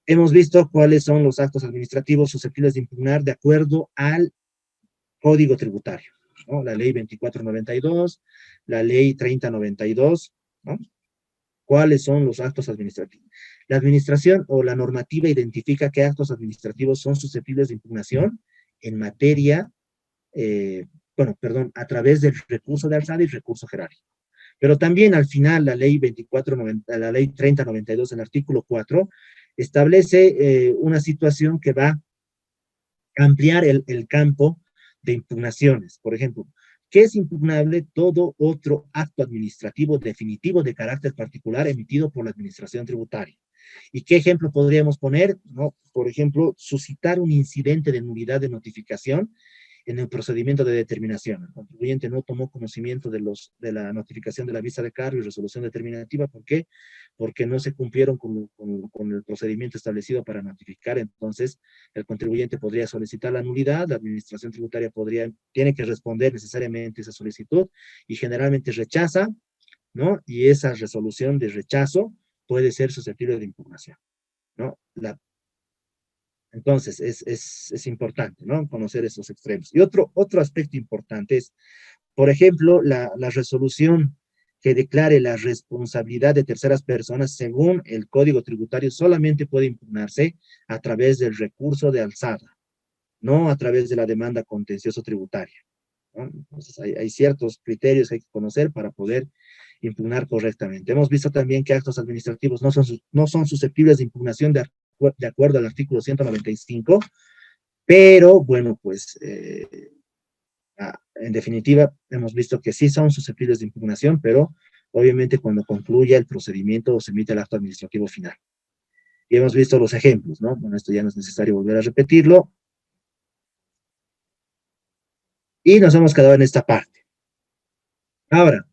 Hemos visto cuáles son los actos administrativos susceptibles de impugnar de acuerdo al Código Tributario, ¿no? La ley 2492, la ley 3092, ¿no? ¿Cuáles son los actos administrativos? La administración o la normativa identifica qué actos administrativos son susceptibles de impugnación en materia, a través del recurso de alzada y recurso jerárquico. Pero también al final la ley la ley 3092, el artículo 4, establece una situación que va a ampliar el campo de impugnaciones. Por ejemplo, ¿qué es impugnable? Todo otro acto administrativo definitivo de carácter particular emitido por la administración tributaria. ¿Y qué ejemplo podríamos poner? ¿No? Por ejemplo, suscitar un incidente de nulidad de notificación en el procedimiento de determinación. El contribuyente no tomó conocimiento de la notificación de la vista de cargo y resolución determinativa. ¿Por qué? Porque no se cumplieron con el procedimiento establecido para notificar. Entonces, el contribuyente podría solicitar la nulidad, la administración tributaria tiene que responder necesariamente esa solicitud y generalmente rechaza, ¿no? Y esa resolución de rechazo puede ser susceptible de impugnación, ¿no? Entonces, es importante, ¿no? Conocer esos extremos. Y otro aspecto importante es, por ejemplo, la resolución que declare la responsabilidad de terceras personas según el Código Tributario solamente puede impugnarse a través del recurso de alzada, no a través de la demanda contencioso tributaria, ¿no? Entonces, hay ciertos criterios que hay que conocer para poder impugnar correctamente. Hemos visto también que actos administrativos no son susceptibles de impugnación de acuerdo al artículo 195, pero bueno, pues en definitiva hemos visto que sí son susceptibles de impugnación, pero obviamente cuando concluya el procedimiento o se emite el acto administrativo final. Y hemos visto los ejemplos, ¿no? Bueno, esto ya no es necesario volver a repetirlo. Y nos hemos quedado en esta parte. Ahora,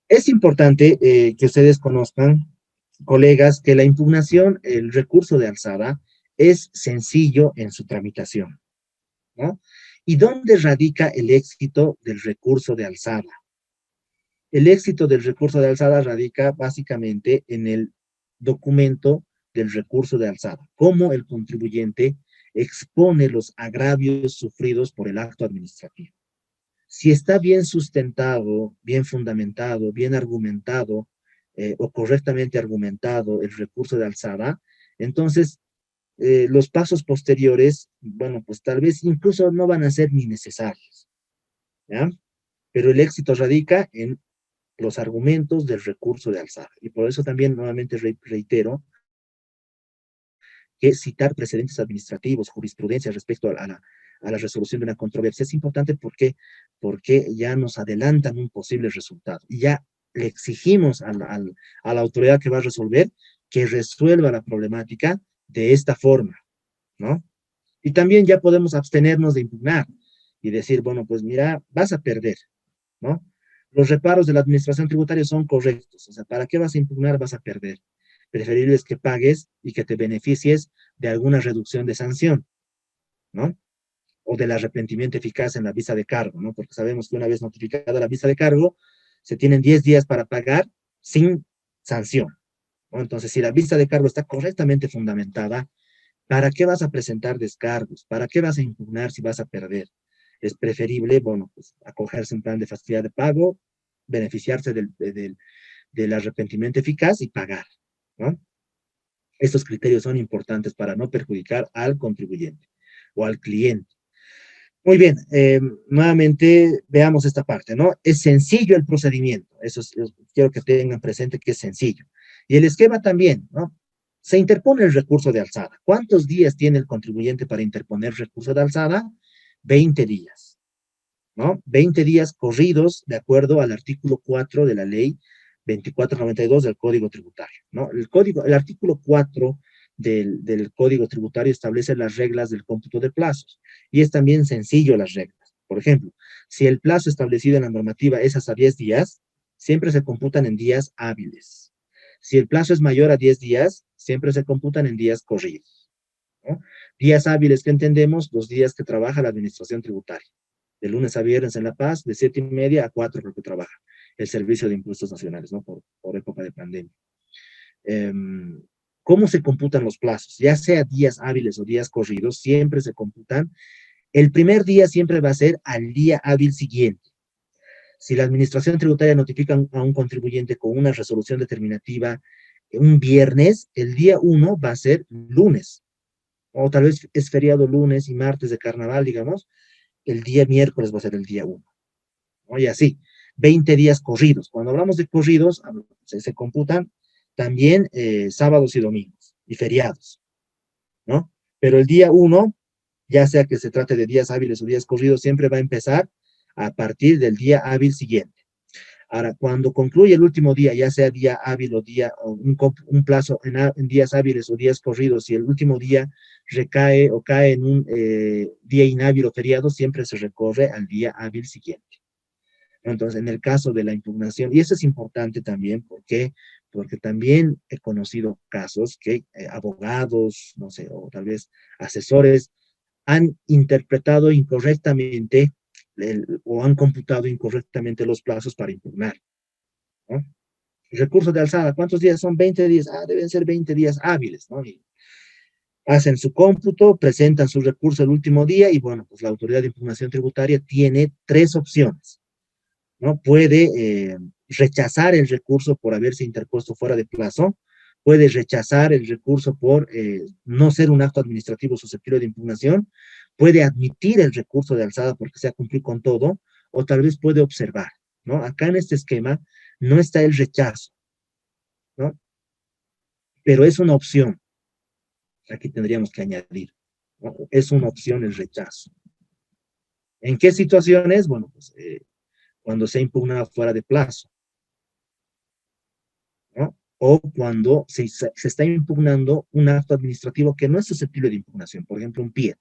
es importante que ustedes conozcan, colegas, que la impugnación, el recurso de alzada, es sencillo en su tramitación, ¿no? ¿Y dónde radica el éxito del recurso de alzada? El éxito del recurso de alzada radica básicamente en el documento del recurso de alzada, cómo el contribuyente expone los agravios sufridos por el acto administrativo. Si está bien sustentado, bien fundamentado, bien argumentado o correctamente argumentado el recurso de alzada, entonces los pasos posteriores, bueno, pues tal vez incluso no van a ser ni necesarios, ¿ya? Pero el éxito radica en los argumentos del recurso de alzada. Y por eso también nuevamente reitero que citar precedentes administrativos, jurisprudencia respecto a la resolución de una controversia es importante porque ya nos adelantan un posible resultado y ya le exigimos a la autoridad que va a resolver que resuelva la problemática de esta forma, ¿no? Y también ya podemos abstenernos de impugnar y decir, bueno, pues mira, vas a perder, ¿no? Los reparos de la administración tributaria son correctos, o sea, ¿para qué vas a impugnar? Vas a perder. Preferible es que pagues y que te beneficies de alguna reducción de sanción, ¿no? O del arrepentimiento eficaz en la visa de cargo, ¿no? Porque sabemos que una vez notificada la visa de cargo, se tienen 10 días para pagar sin sanción, ¿no? Entonces, si la visa de cargo está correctamente fundamentada, ¿para qué vas a presentar descargos? ¿Para qué vas a impugnar si vas a perder? Es preferible, bueno, pues acogerse a un plan de facilidad de pago, beneficiarse del arrepentimiento eficaz y pagar, ¿no? Estos criterios son importantes para no perjudicar al contribuyente o al cliente. Muy bien, nuevamente veamos esta parte, ¿no? Es sencillo el procedimiento, quiero que tengan presente que es sencillo. Y el esquema también, ¿no? Se interpone el recurso de alzada. ¿Cuántos días tiene el contribuyente para interponer recurso de alzada? 20 días, ¿no? 20 días corridos de acuerdo al artículo 4 de la ley 2492 del Código Tributario, ¿no? El artículo 4 del Código Tributario establece las reglas del cómputo de plazos y es también sencillo las reglas. Por ejemplo, si el plazo establecido en la normativa es hasta 10 días, siempre se computan en días hábiles. Si el plazo es mayor a 10 días, siempre se computan en días corridos, ¿no? Días hábiles que entendemos, los días que trabaja la administración tributaria. De lunes a viernes en La Paz, de 7:30 a 4 lo que trabaja el Servicio de Impuestos Nacionales, ¿no? Por época de pandemia. Eh, ¿Cómo se computan los plazos? Ya sea días hábiles o días corridos, siempre se computan. El primer día siempre va a ser al día hábil siguiente. Si la administración tributaria notifica a un contribuyente con una resolución determinativa un viernes, el día 1 va a ser lunes. O tal vez es feriado lunes y martes de carnaval, digamos, el día miércoles va a ser el día 1. Oye, así, 20 días corridos. Cuando hablamos de corridos, se computan también sábados y domingos y feriados, ¿no? Pero el día 1, ya sea que se trate de días hábiles o días corridos, siempre va a empezar a partir del día hábil siguiente. Ahora, cuando concluye el último día, ya sea día hábil o un plazo en días hábiles o días corridos, y el último día recae o cae en un día inhábil o feriado, siempre se recorre al día hábil siguiente. Entonces, en el caso de la impugnación, y eso es importante también, porque también he conocido casos que abogados, no sé, o tal vez asesores, han interpretado incorrectamente o han computado incorrectamente los plazos para impugnar, ¿no? Recurso de alzada, ¿cuántos días son? 20 días. Ah, deben ser 20 días hábiles, ¿no? Y hacen su cómputo, presentan su recurso el último día y bueno, pues la autoridad de impugnación tributaria tiene 3 opciones, ¿no? Puede rechazar el recurso por haberse interpuesto fuera de plazo, puede rechazar el recurso por no ser un acto administrativo susceptible de impugnación, puede admitir el recurso de alzada porque se ha cumplido con todo, o tal vez puede observar, ¿no? Acá en este esquema no está el rechazo, ¿no? Pero es una opción, aquí tendríamos que añadir, ¿no? Es una opción el rechazo. ¿En qué situaciones? Bueno, pues cuando se impugna fuera de plazo, ¿no? o cuando se está impugnando un acto administrativo que no es susceptible de impugnación, por ejemplo, un PIET.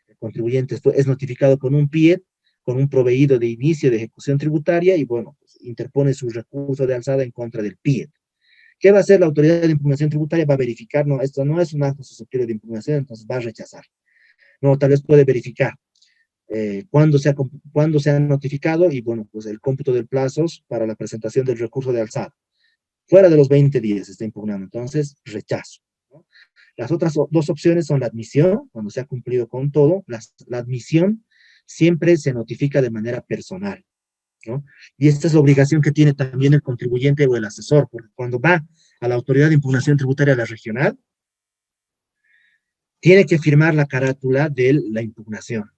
El contribuyente es notificado con un PIET, con un proveído de inicio de ejecución tributaria, y bueno, pues, interpone su recurso de alzada en contra del PIET. ¿Qué va a hacer la autoridad de impugnación tributaria? Va a verificar, no, esto no es un acto susceptible de impugnación, entonces va a rechazar. No, tal vez puede verificar cuándo se ha notificado y, bueno, pues el cómputo de plazos para la presentación del recurso de alzada. Fuera de los 20 días se está impugnando, entonces rechazo, ¿no? Las otras dos opciones son la admisión, cuando se ha cumplido con todo. La admisión siempre se notifica de manera personal, ¿no? Y esta es la obligación que tiene también el contribuyente o el asesor, porque cuando va a la autoridad de impugnación tributaria de la regional, tiene que firmar la carátula de la impugnación,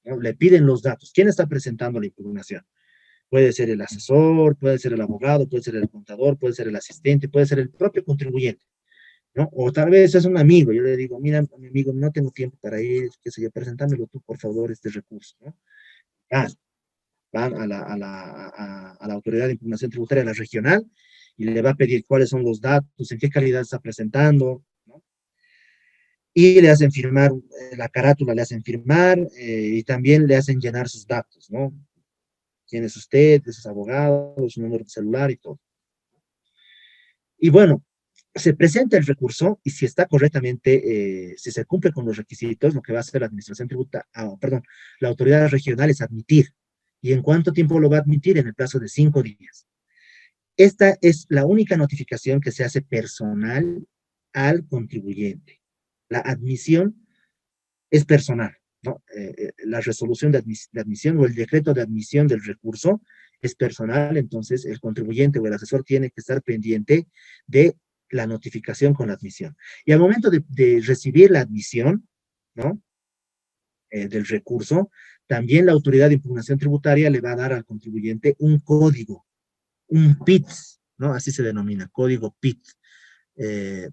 ¿no? Le piden los datos. ¿Quién está presentando la impugnación? Puede ser el asesor, puede ser el abogado, puede ser el contador, puede ser el asistente, puede ser el propio contribuyente, ¿no? O tal vez es un amigo, yo le digo, mira, mi amigo, no tengo tiempo para ir, qué sé yo, presentámelo tú, por favor, este recurso, ¿no? Ah, van a la autoridad de impugnación tributaria, la regional, y le va a pedir cuáles son los datos, en qué calidad está presentando, ¿no? Y le hacen firmar, la carátula le hacen firmar, y también le hacen llenar sus datos, ¿no? ¿Quién es usted? ¿Es abogado? ¿Su número de celular y todo? Y bueno, se presenta el recurso y si está correctamente, si se cumple con los requisitos, lo que va a hacer la administración tributaria, perdón, la autoridad regional es admitir. ¿Y en cuánto tiempo lo va a admitir? En el plazo de 5 días. Esta es la única notificación que se hace personal al contribuyente. La admisión es personal, ¿no? La resolución de admisión o el decreto de admisión del recurso es personal, entonces el contribuyente o el asesor tiene que estar pendiente de la notificación con la admisión. Y al momento de recibir la admisión, ¿no? Del recurso, también la autoridad de impugnación tributaria le va a dar al contribuyente un código, un PIT, ¿no? Así se denomina, código PIT. Eh,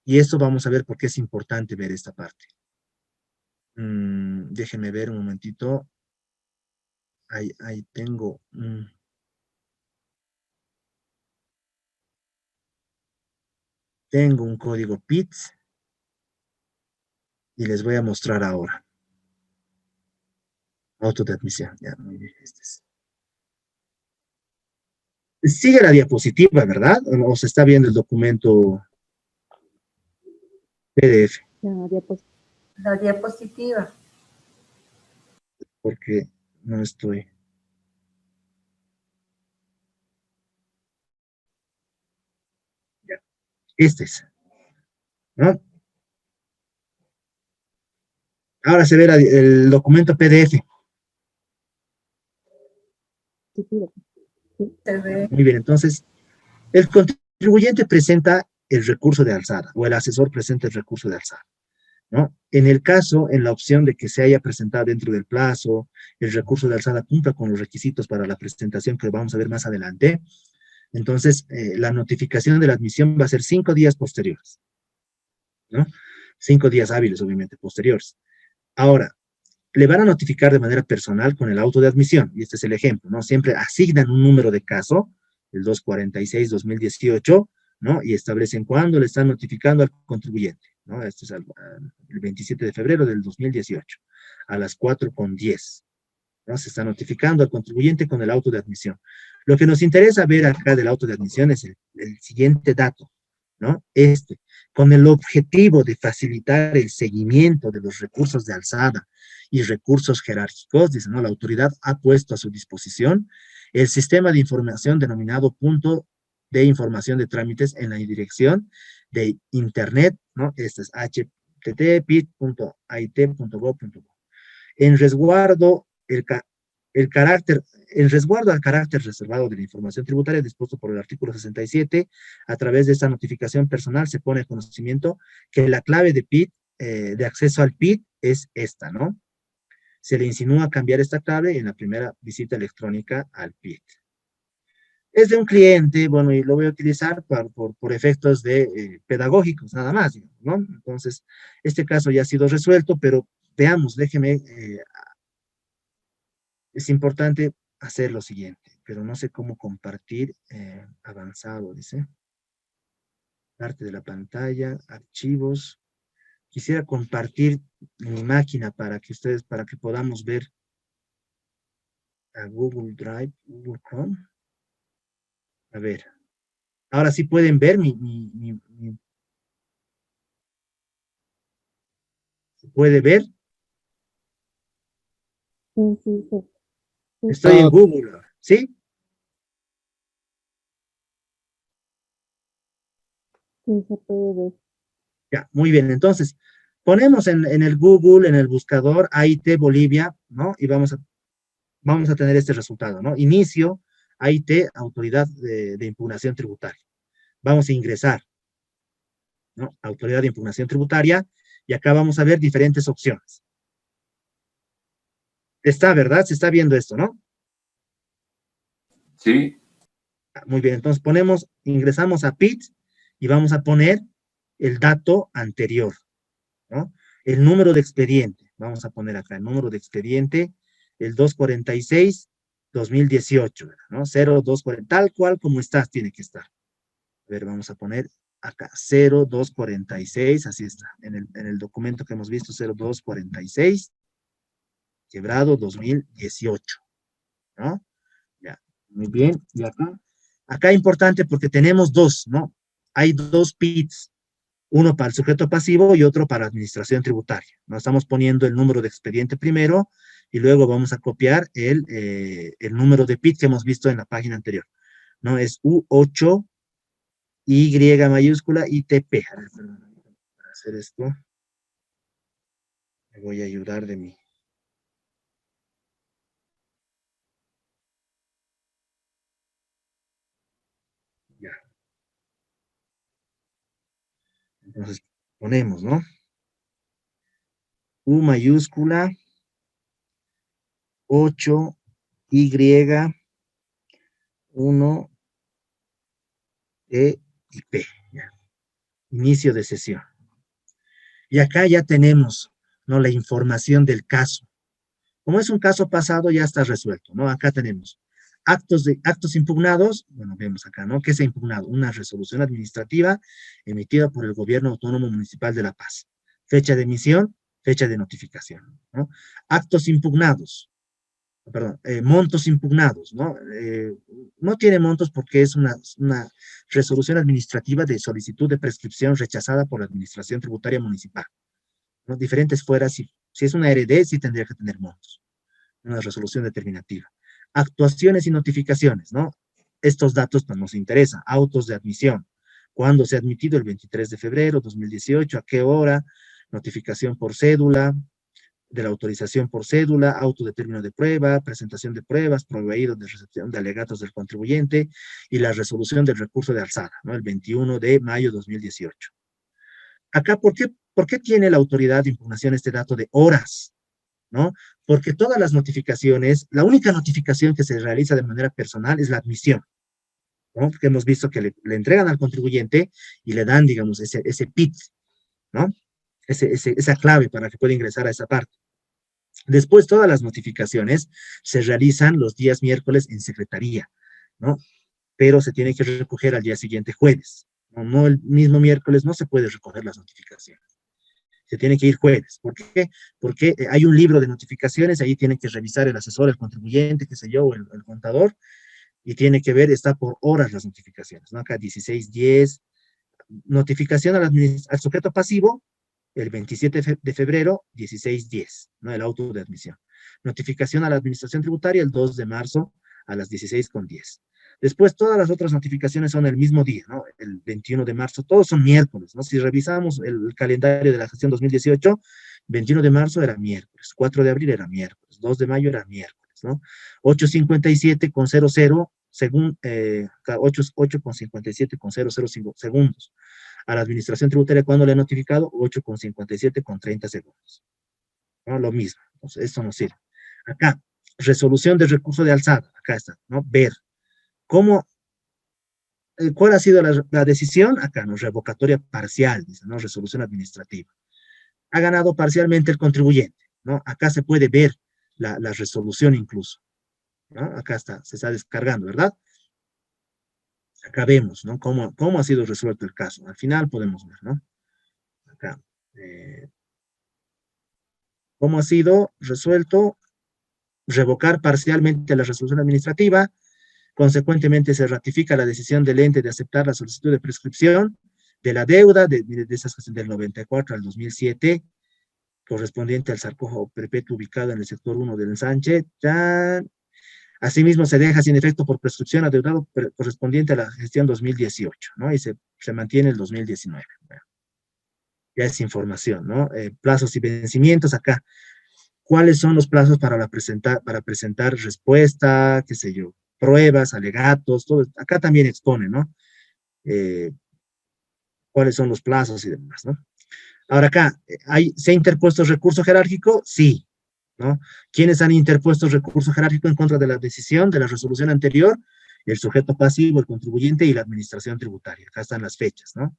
y esto vamos a ver por qué es importante ver esta parte. Déjenme ver un momentito. Ahí tengo. Tengo un código PIT y les voy a mostrar ahora. Auto de admisión. Ya, muy bien. Sigue la diapositiva, ¿verdad? O se está viendo el documento PDF, La diapositiva. porque no estoy. Ya. Este es, ¿no? Ahora se ve el documento PDF. Se ve. Muy bien, entonces, el contribuyente presenta el recurso de alzada o el asesor presenta el recurso de alzada, ¿no? En el caso, en la opción de que se haya presentado dentro del plazo, el recurso de alzada cumpla con los requisitos para la presentación que vamos a ver más adelante, entonces la notificación de la admisión va a ser 5 días posteriores, ¿no? 5 días hábiles, obviamente, posteriores. Ahora, le van a notificar de manera personal con el auto de admisión, y este es el ejemplo, ¿no? Siempre asignan un número de caso, el 246-2018, ¿no? Y establecen cuándo le están notificando al contribuyente, ¿no? Este es el 27 de febrero del 2018, a las 4:10, ¿no? Se está notificando al contribuyente con el auto de admisión. Lo que nos interesa ver acá del auto de admisión es el siguiente dato, ¿no? Con el objetivo de facilitar el seguimiento de los recursos de alzada y recursos jerárquicos, dice, ¿no? La autoridad ha puesto a su disposición el sistema de información denominado punto de información de trámites en la dirección de internet, ¿no? Este es http://pit.ait.gov.bo. En resguardo, el carácter, en resguardo al carácter reservado de la información tributaria dispuesto por el artículo 67, a través de esta notificación personal se pone a conocimiento que la clave de PIT, de acceso al PIT, es esta, ¿no? Se le insinúa cambiar esta clave en la primera visita electrónica al PIT. Es de un cliente, bueno, y lo voy a utilizar por efectos pedagógicos, nada más, ¿no? Entonces, este caso ya ha sido resuelto, pero veamos, déjeme, es importante hacer lo siguiente, pero no sé cómo compartir avanzado, dice. Parte de la pantalla, archivos. Quisiera compartir mi máquina para que ustedes, para que podamos ver a Google Drive, Google Chrome. A ver, ahora sí pueden ver ¿se puede ver? Sí, sí, sí. Estoy en Google, ahora, ¿sí? Sí, se puede ver. Ya, muy bien. Entonces, ponemos en el Google, en el buscador, AIT Bolivia, ¿no? Y vamos a tener este resultado, ¿no? Inicio, AIT, Autoridad de Impugnación Tributaria. Vamos a ingresar, ¿no? Autoridad de Impugnación Tributaria, y acá vamos a ver diferentes opciones. Está, ¿verdad? Se está viendo esto, ¿no? Sí, Muy bien, entonces ingresamos a PIT y vamos a poner el dato anterior, ¿no? El número de expediente, vamos a poner acá el número de expediente, el 246-2018, ¿no? 0240, tal cual como estás, tiene que estar. A ver, vamos a poner acá 0246, así está, en el documento que hemos visto, 0246, quebrado 2018, ¿no? Ya, muy bien, y acá importante porque tenemos dos, ¿no? Hay dos PITs, uno para el sujeto pasivo y otro para administración tributaria. No estamos poniendo el número de expediente primero y luego vamos a copiar el número de PIT que hemos visto en la página anterior. ¿No? Es U8, Y mayúscula, ITP. A ver, perdón, para hacer esto, me voy a ayudar de mí. Ya. Entonces, ponemos, ¿no? U mayúscula, 8, Y, 1, E y P. Ya. Inicio de sesión. Y acá ya tenemos, ¿no? La información del caso. Como es un caso pasado, ya está resuelto, ¿no? Acá tenemos actos impugnados, bueno, vemos acá, ¿no? ¿Qué se ha impugnado? Una resolución administrativa emitida por el Gobierno Autónomo Municipal de La Paz. Fecha de emisión, fecha de notificación, ¿no? Actos impugnados, perdón, montos impugnados, ¿no? No tiene montos porque es una resolución administrativa de solicitud de prescripción rechazada por la Administración Tributaria Municipal, ¿no? Diferentes fuera, si es una RD, sí tendría que tener montos, una resolución determinativa. Actuaciones y notificaciones, ¿no? Estos datos pues, nos interesan. Autos de admisión. ¿Cuándo se ha admitido? El 23 de febrero 2018. ¿A qué hora? Notificación por cédula, de la autorización por cédula, auto de término de prueba, presentación de pruebas, proveído de recepción de alegatos del contribuyente y la resolución del recurso de alzada, ¿no? El 21 de mayo 2018. Acá, ¿por qué tiene la autoridad de impugnación este dato de horas? ¿No? Porque todas las notificaciones, la única notificación que se realiza de manera personal es la admisión, ¿no? Porque hemos visto que le entregan al contribuyente y le dan, digamos, ese PIT, ¿no? Esa clave para que pueda ingresar a esa parte. Después, todas las notificaciones se realizan los días miércoles en secretaría, ¿no? Pero se tiene que recoger al día siguiente jueves, ¿no? No el mismo miércoles, no se puede recoger las notificaciones. Se tiene que ir jueves. ¿Por qué? Porque hay un libro de notificaciones, ahí tiene que revisar el asesor, el contribuyente, qué sé yo, o el contador, y tiene que ver, está por horas las notificaciones, ¿no? Acá 16:10, notificación al sujeto pasivo, el 27 de febrero, 16:10, ¿no? El auto de admisión. Notificación a la administración tributaria, el 2 de marzo, a las 16:10. Después, todas las otras notificaciones son el mismo día, ¿no? El 21 de marzo, todos son miércoles, ¿no? Si revisamos el calendario de la gestión 2018, 21 de marzo era miércoles, 4 de abril era miércoles, 2 de mayo era miércoles, ¿no? 8:57,00, según, 8:57,005 segundos. A la administración tributaria, ¿cuándo le ha notificado? 8:57,30 segundos. ¿No? Lo mismo. Entonces, esto nos sirve. Acá, resolución de recurso de alzada. Acá está, ¿no? Ver. ¿Cómo, cuál ha sido la decisión? Acá, ¿no? Revocatoria parcial, dice, ¿no? Resolución administrativa. Ha ganado parcialmente el contribuyente, ¿no? Acá se puede ver la resolución incluso, ¿no? Acá está, se está descargando, ¿verdad? Acá vemos, ¿no? Cómo ha sido resuelto el caso. Al final podemos ver, ¿no? Acá. ¿Cómo ha sido resuelto? Revocar parcialmente la resolución administrativa. Consecuentemente, se ratifica la decisión del ente de aceptar la solicitud de prescripción de la deuda de esas del 94 al 2007, correspondiente al sarcófago perpetuo ubicado en el sector 1 del ensanche. ¡Tan! Asimismo, se deja sin efecto por prescripción adeudado correspondiente a la gestión 2018, ¿no? Y se mantiene el 2019. Bueno, ya es información, ¿no? Plazos y vencimientos acá. ¿Cuáles son los plazos para presentar respuesta, qué sé yo, pruebas, alegatos, todo? Acá también expone, ¿no? Cuáles son los plazos y demás, ¿no? Ahora acá, ¿se ha interpuesto recurso jerárquico? Sí, ¿no? ¿Quiénes han interpuesto recurso jerárquico en contra de la decisión, de la resolución anterior? El sujeto pasivo, el contribuyente y la administración tributaria. Acá están las fechas, ¿no?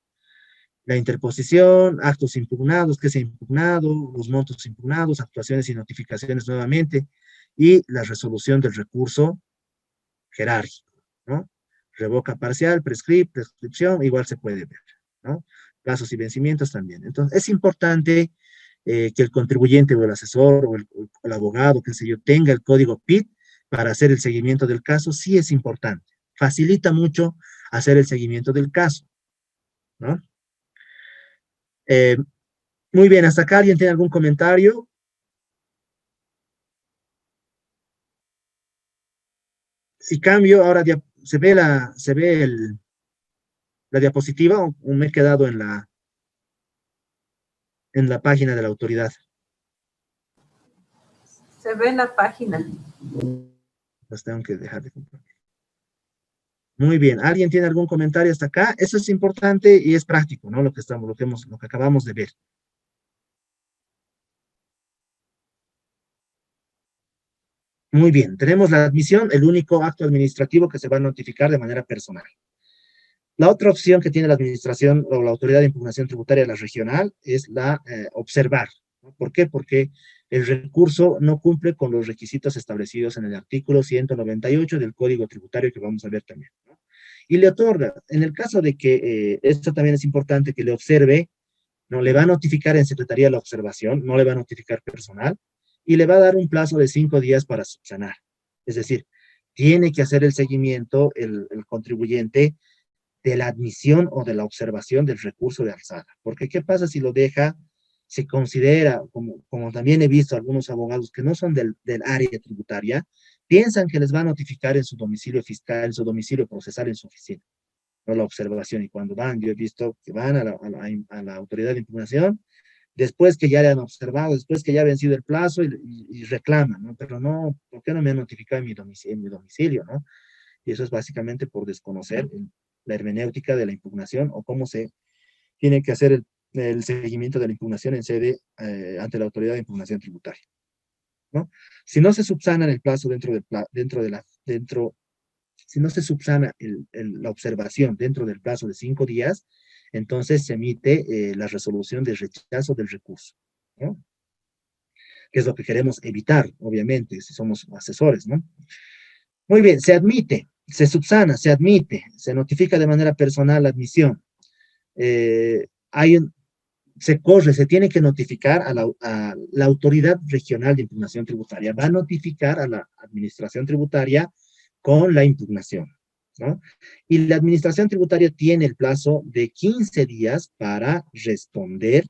La interposición, actos impugnados, qué se ha impugnado, los montos impugnados, actuaciones y notificaciones nuevamente, y la resolución del recurso jerárquico, ¿no? Revoca parcial, prescripción, igual se puede ver, ¿no? Plazos y vencimientos también. Entonces, es importante que el contribuyente o el asesor o el abogado, qué sé yo, tenga el código PIT para hacer el seguimiento del caso, sí es importante. Facilita mucho hacer el seguimiento del caso, ¿no? Eh, Muy bien, hasta acá, ¿alguien tiene algún comentario? Si cambio, ahora la diapositiva o me he quedado en la página de la autoridad. Se ve en la página. Pues tengo que dejar de compartir. Muy bien, ¿alguien tiene algún comentario hasta acá? Eso es importante y es práctico, ¿no? Lo que acabamos de ver. Muy bien, tenemos la admisión, el único acto administrativo que se va a notificar de manera personal. La otra opción que tiene la administración o la autoridad de impugnación tributaria, la regional, es la observar, ¿no? ¿Por qué? Porque el recurso no cumple con los requisitos establecidos en el artículo 198 del Código Tributario, que vamos a ver también, ¿no? Y le otorga, en el caso de que, esto también es importante que le observe, no le va a notificar en secretaría la observación, no le va a notificar personal, y le va a dar un plazo de 5 días para subsanar. Es decir, tiene que hacer el seguimiento el contribuyente de la admisión o de la observación del recurso de alzada. Porque ¿qué pasa si lo deja? Se considera, como también he visto algunos abogados que no son del área tributaria, piensan que les va a notificar en su domicilio fiscal, en su domicilio procesal, en su oficina, no la observación. Y cuando van, yo he visto que van a la autoridad de impugnación, después que ya le han observado, después que ya ha vencido el plazo y reclaman, ¿no? Pero no, ¿por qué no me han notificado en mi domicilio, ¿no? Y eso es básicamente por desconocer la hermenéutica de la impugnación o cómo se tiene que hacer el seguimiento de la impugnación en sede ante la autoridad de impugnación tributaria, ¿no? Si no se subsana el plazo si no se subsana la observación dentro del plazo de 5 días, entonces se emite la resolución de rechazo del recurso, ¿no? Que es lo que queremos evitar, obviamente, si somos asesores, ¿no? Muy bien, se admite, se subsana, se admite, se notifica de manera personal la admisión. Se tiene que notificar a la autoridad regional de impugnación tributaria, va a notificar a la administración tributaria con la impugnación, ¿no? Y la administración tributaria tiene el plazo de 15 días para responder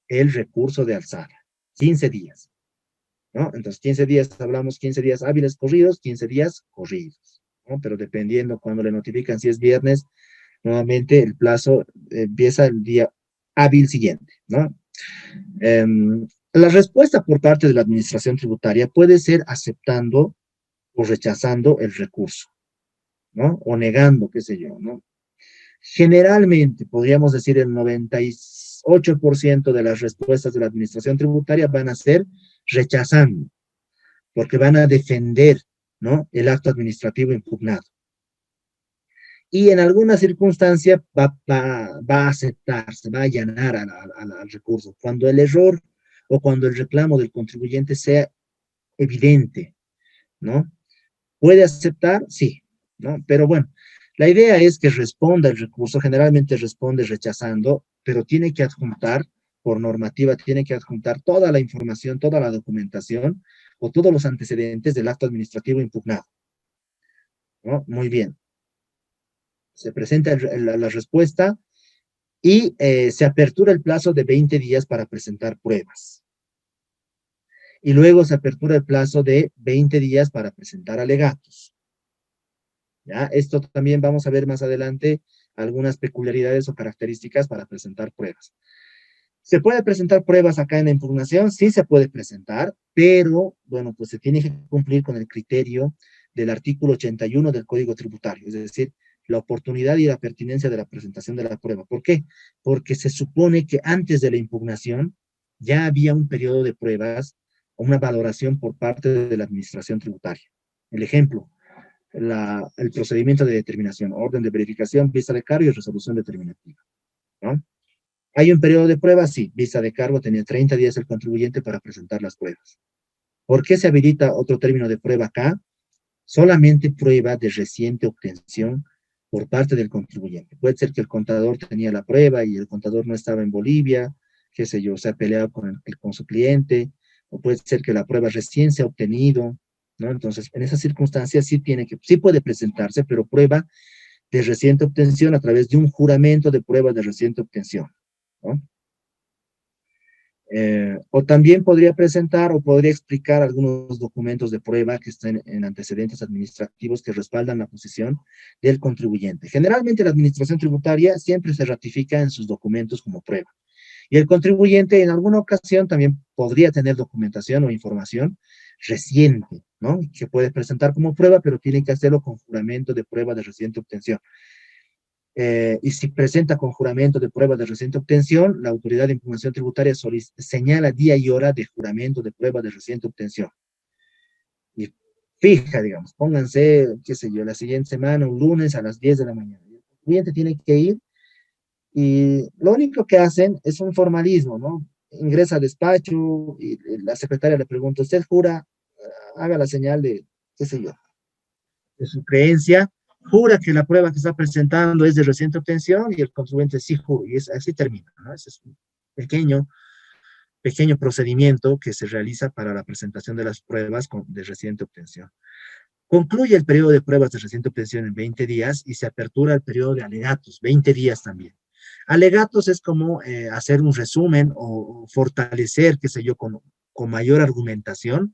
el recurso de alzada. 15 días, ¿no? Entonces, 15 días, hablamos 15 días hábiles corridos, 15 días corridos, ¿no? Pero dependiendo cuando le notifican, si es viernes, nuevamente el plazo empieza el día hábil siguiente, ¿no? La respuesta por parte de la administración tributaria puede ser aceptando o rechazando el recurso, ¿no? O negando, qué sé yo, ¿no? Generalmente, podríamos decir, el 98% de las respuestas de la administración tributaria van a ser rechazando, porque van a defender, ¿no?, el acto administrativo impugnado. Y en alguna circunstancia va a aceptar, se va a allanar al recurso, cuando el error o cuando el reclamo del contribuyente sea evidente, ¿no? ¿Puede aceptar? Sí, ¿no? Pero bueno, La idea es que responda el recurso, generalmente responde rechazando, pero tiene que adjuntar, por normativa, tiene que adjuntar toda la información, toda la documentación o todos los antecedentes del acto administrativo impugnado, ¿no? Muy bien. Se presenta la respuesta y se apertura el plazo de 20 días para presentar pruebas. Y luego se apertura el plazo de 20 días para presentar alegatos. ¿Ya? Esto también vamos a ver más adelante algunas peculiaridades o características para presentar pruebas. ¿Se puede presentar pruebas acá en la impugnación? Sí se puede presentar, pero, bueno, pues se tiene que cumplir con el criterio del artículo 81 del Código Tributario, es decir, la oportunidad y la pertinencia de la presentación de la prueba. ¿Por qué? Porque se supone que antes de la impugnación ya había un periodo de pruebas o una valoración por parte de la administración tributaria. El ejemplo, el procedimiento de determinación, orden de verificación, vista de cargo y resolución determinativa, ¿no? ¿Hay un periodo de prueba? Sí, vista de cargo, tenía 30 días el contribuyente para presentar las pruebas. ¿Por qué se habilita otro término de prueba acá? Solamente prueba de reciente obtención por parte del contribuyente. Puede ser que el contador tenía la prueba y el contador no estaba en Bolivia, qué sé yo, se ha peleado con su cliente, o puede ser que la prueba recién se ha obtenido, ¿no? Entonces, en esas circunstancias sí puede presentarse, pero prueba de reciente obtención a través de un juramento de prueba de reciente obtención, ¿no? O también podría presentar o podría explicar algunos documentos de prueba que estén en antecedentes administrativos que respaldan la posición del contribuyente. Generalmente la administración tributaria siempre se ratifica en sus documentos como prueba. Y el contribuyente en alguna ocasión también podría tener documentación o información reciente, ¿no? Que puede presentar como prueba, pero tiene que hacerlo con juramento de prueba de reciente obtención. Y si presenta con juramento de prueba de reciente obtención, la autoridad de impugnación tributaria señala día y hora de juramento de prueba de reciente obtención. Y fija, digamos, pónganse, qué sé yo, la siguiente semana, un lunes a las 10 de la mañana. El cliente tiene que ir y lo único que hacen es un formalismo, ¿no? Ingresa al despacho y la secretaria le pregunta, ¿usted jura? Haga la señal de, qué sé yo, de su creencia, jura que la prueba que está presentando es de reciente obtención y el contribuyente sí jura, y así termina, ¿no? Ese es un pequeño procedimiento que se realiza para la presentación de las pruebas de reciente obtención. Concluye el periodo de pruebas de reciente obtención en 20 días y se apertura el periodo de alegatos, 20 días también. Alegatos es como hacer un resumen o fortalecer, qué sé yo, con mayor argumentación,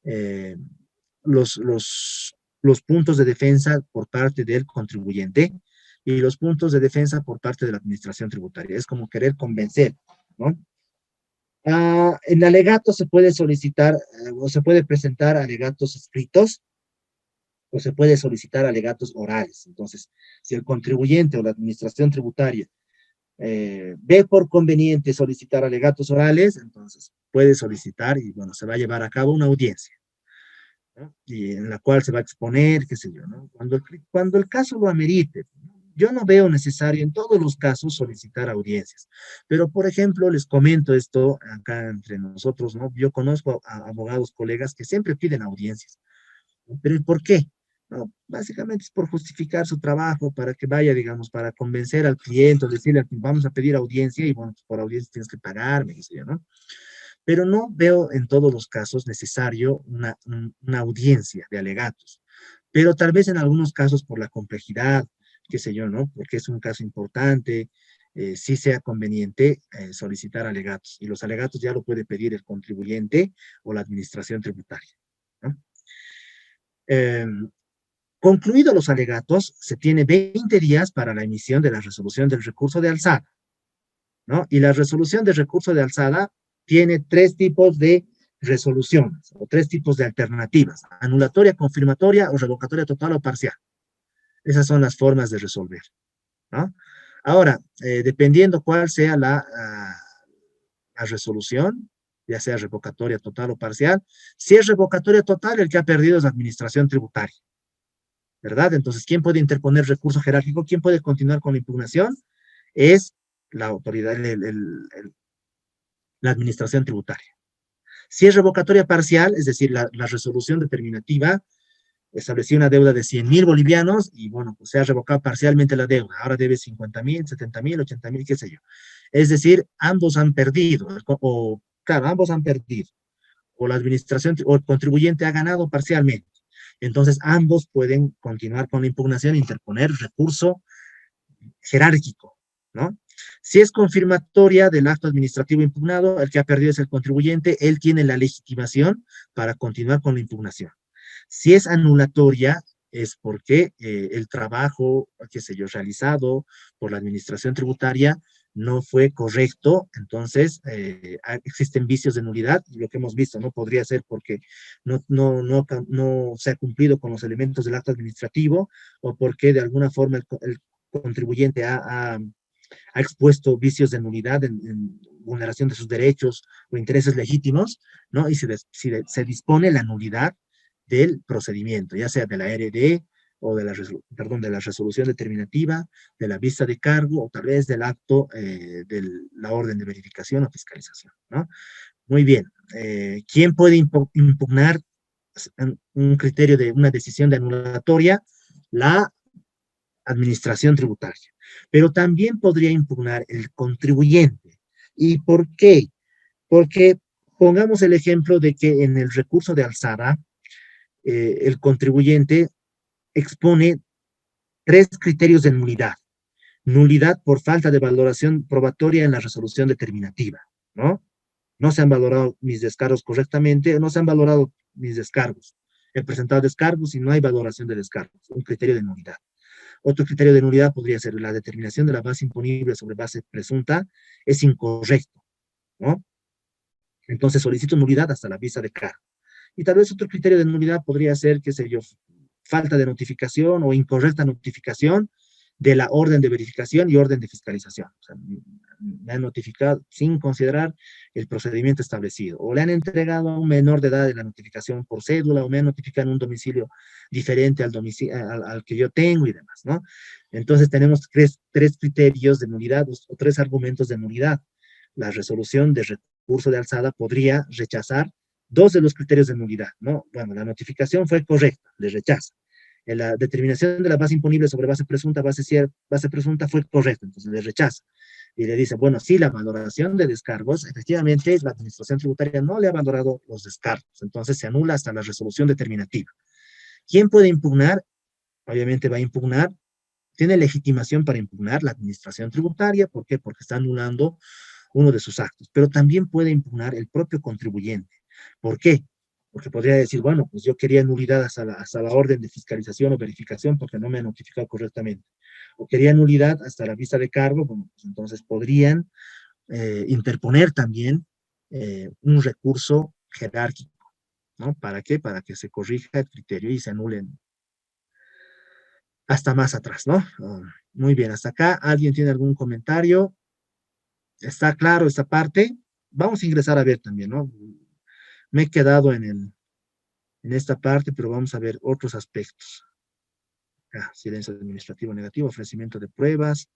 eh, los puntos de defensa por parte del contribuyente y los puntos de defensa por parte de la administración tributaria. Es como querer convencer, ¿no? En alegatos se puede solicitar o se puede presentar alegatos escritos o se puede solicitar alegatos orales. Entonces, si el contribuyente o la administración tributaria ve por conveniente solicitar alegatos orales, entonces puede solicitar y bueno, se va a llevar a cabo una audiencia, ¿no? Y en la cual se va a exponer, qué sé yo, ¿no? Cuando el caso lo amerite. Yo no veo necesario en todos los casos solicitar audiencias, pero por ejemplo, les comento esto acá entre nosotros, ¿no? Yo conozco a abogados, colegas que siempre piden audiencias, ¿no? ¿Pero por qué? No, básicamente es por justificar su trabajo, para que vaya, digamos, para convencer al cliente, decirle, vamos a pedir audiencia y bueno, pues por audiencia tienes que pagarme, qué sé yo, ¿no? Pero no veo en todos los casos necesario una audiencia de alegatos. Pero tal vez en algunos casos por la complejidad, qué sé yo, ¿no? Porque es un caso importante, sí sea conveniente solicitar alegatos. Y los alegatos ya lo puede pedir el contribuyente o la administración tributaria, ¿no? Eh, Concluidos los alegatos, se tiene 20 días para la emisión de la resolución del recurso de alzada, ¿no? Y la resolución de recurso de alzada tiene 3 tipos de resoluciones o 3 tipos de alternativas: anulatoria, confirmatoria o revocatoria total o parcial. Esas son las formas de resolver, ¿no? Ahora, dependiendo cuál sea la resolución, ya sea revocatoria total o parcial, si es revocatoria total, el que ha perdido es la administración tributaria, ¿verdad? Entonces, ¿quién puede interponer recurso jerárquico? ¿Quién puede continuar con la impugnación? Es la autoridad, la administración tributaria. Si es revocatoria parcial, es decir, la resolución determinativa estableció una deuda de 100.000 bolivianos y bueno, pues se ha revocado parcialmente la deuda. Ahora debe 50.000, 70.000, 80.000, qué sé yo. Es decir, ambos han perdido, o claro, ambos han perdido. O la administración o el contribuyente ha ganado parcialmente. Entonces, ambos pueden continuar con la impugnación e interponer recurso jerárquico, ¿no? Si es confirmatoria del acto administrativo impugnado, el que ha perdido es el contribuyente, él tiene la legitimación para continuar con la impugnación. Si es anulatoria, es porque el trabajo, qué sé yo, realizado por la administración tributaria no fue correcto, entonces existen vicios de nulidad, y lo que hemos visto, ¿no? Podría ser porque no se ha cumplido con los elementos del acto administrativo, o porque de alguna forma el contribuyente ha expuesto vicios de nulidad en vulneración de sus derechos o intereses legítimos, ¿no? Y se dispone la nulidad del procedimiento, ya sea de la RD o de de la resolución determinativa, de la vista de cargo o tal vez del acto de la orden de verificación o fiscalización, ¿no? Muy bien. ¿Quién puede impugnar un criterio de una decisión de anulatoria? La administración tributaria. Pero también podría impugnar el contribuyente. ¿Y por qué? Porque pongamos el ejemplo de que en el recurso de alzada, el contribuyente expone 3 criterios de nulidad. Nulidad por falta de valoración probatoria en la resolución determinativa, ¿no? No se han valorado mis descargos correctamente, no se han valorado mis descargos. He presentado descargos y no hay valoración de descargos, un criterio de nulidad. Otro criterio de nulidad podría ser la determinación de la base imponible sobre base presunta es incorrecto, ¿no? Entonces solicito nulidad hasta la vista de cargo. Y tal vez otro criterio de nulidad podría ser, qué sé yo, falta de notificación o incorrecta notificación de la orden de verificación y orden de fiscalización. O sea, me han notificado sin considerar el procedimiento establecido. O le han entregado a un menor de edad de la notificación por cédula, o me han notificado en un domicilio diferente al que yo tengo y demás, ¿no? Entonces tenemos tres criterios de nulidad o 3 argumentos de nulidad. La resolución de recurso de alzada podría rechazar 2 de los criterios de nulidad, ¿no? Bueno, la notificación fue correcta, le rechaza. La determinación de la base imponible sobre base presunta fue correcta, entonces le rechaza. Y le dice, bueno, sí, la valoración de descargos, efectivamente, la administración tributaria no le ha valorado los descargos, entonces se anula hasta la resolución determinativa. ¿Quién puede impugnar? Obviamente va a impugnar, tiene legitimación para impugnar la administración tributaria, ¿por qué? Porque está anulando uno de sus actos, pero también puede impugnar el propio contribuyente. ¿Por qué? Porque podría decir, bueno, pues yo quería nulidad hasta la orden de fiscalización o verificación porque no me han notificado correctamente. O quería nulidad hasta la vista de cargo, bueno, pues entonces podrían interponer también un recurso jerárquico, ¿no? ¿Para qué? Para que se corrija el criterio y se anulen hasta más atrás, ¿no? Muy bien, hasta acá. ¿Alguien tiene algún comentario? ¿Está claro esta parte? Vamos a ingresar a ver también, ¿no? Me he quedado en esta parte, pero vamos a ver otros aspectos. Silencio administrativo negativo, ofrecimiento de pruebas,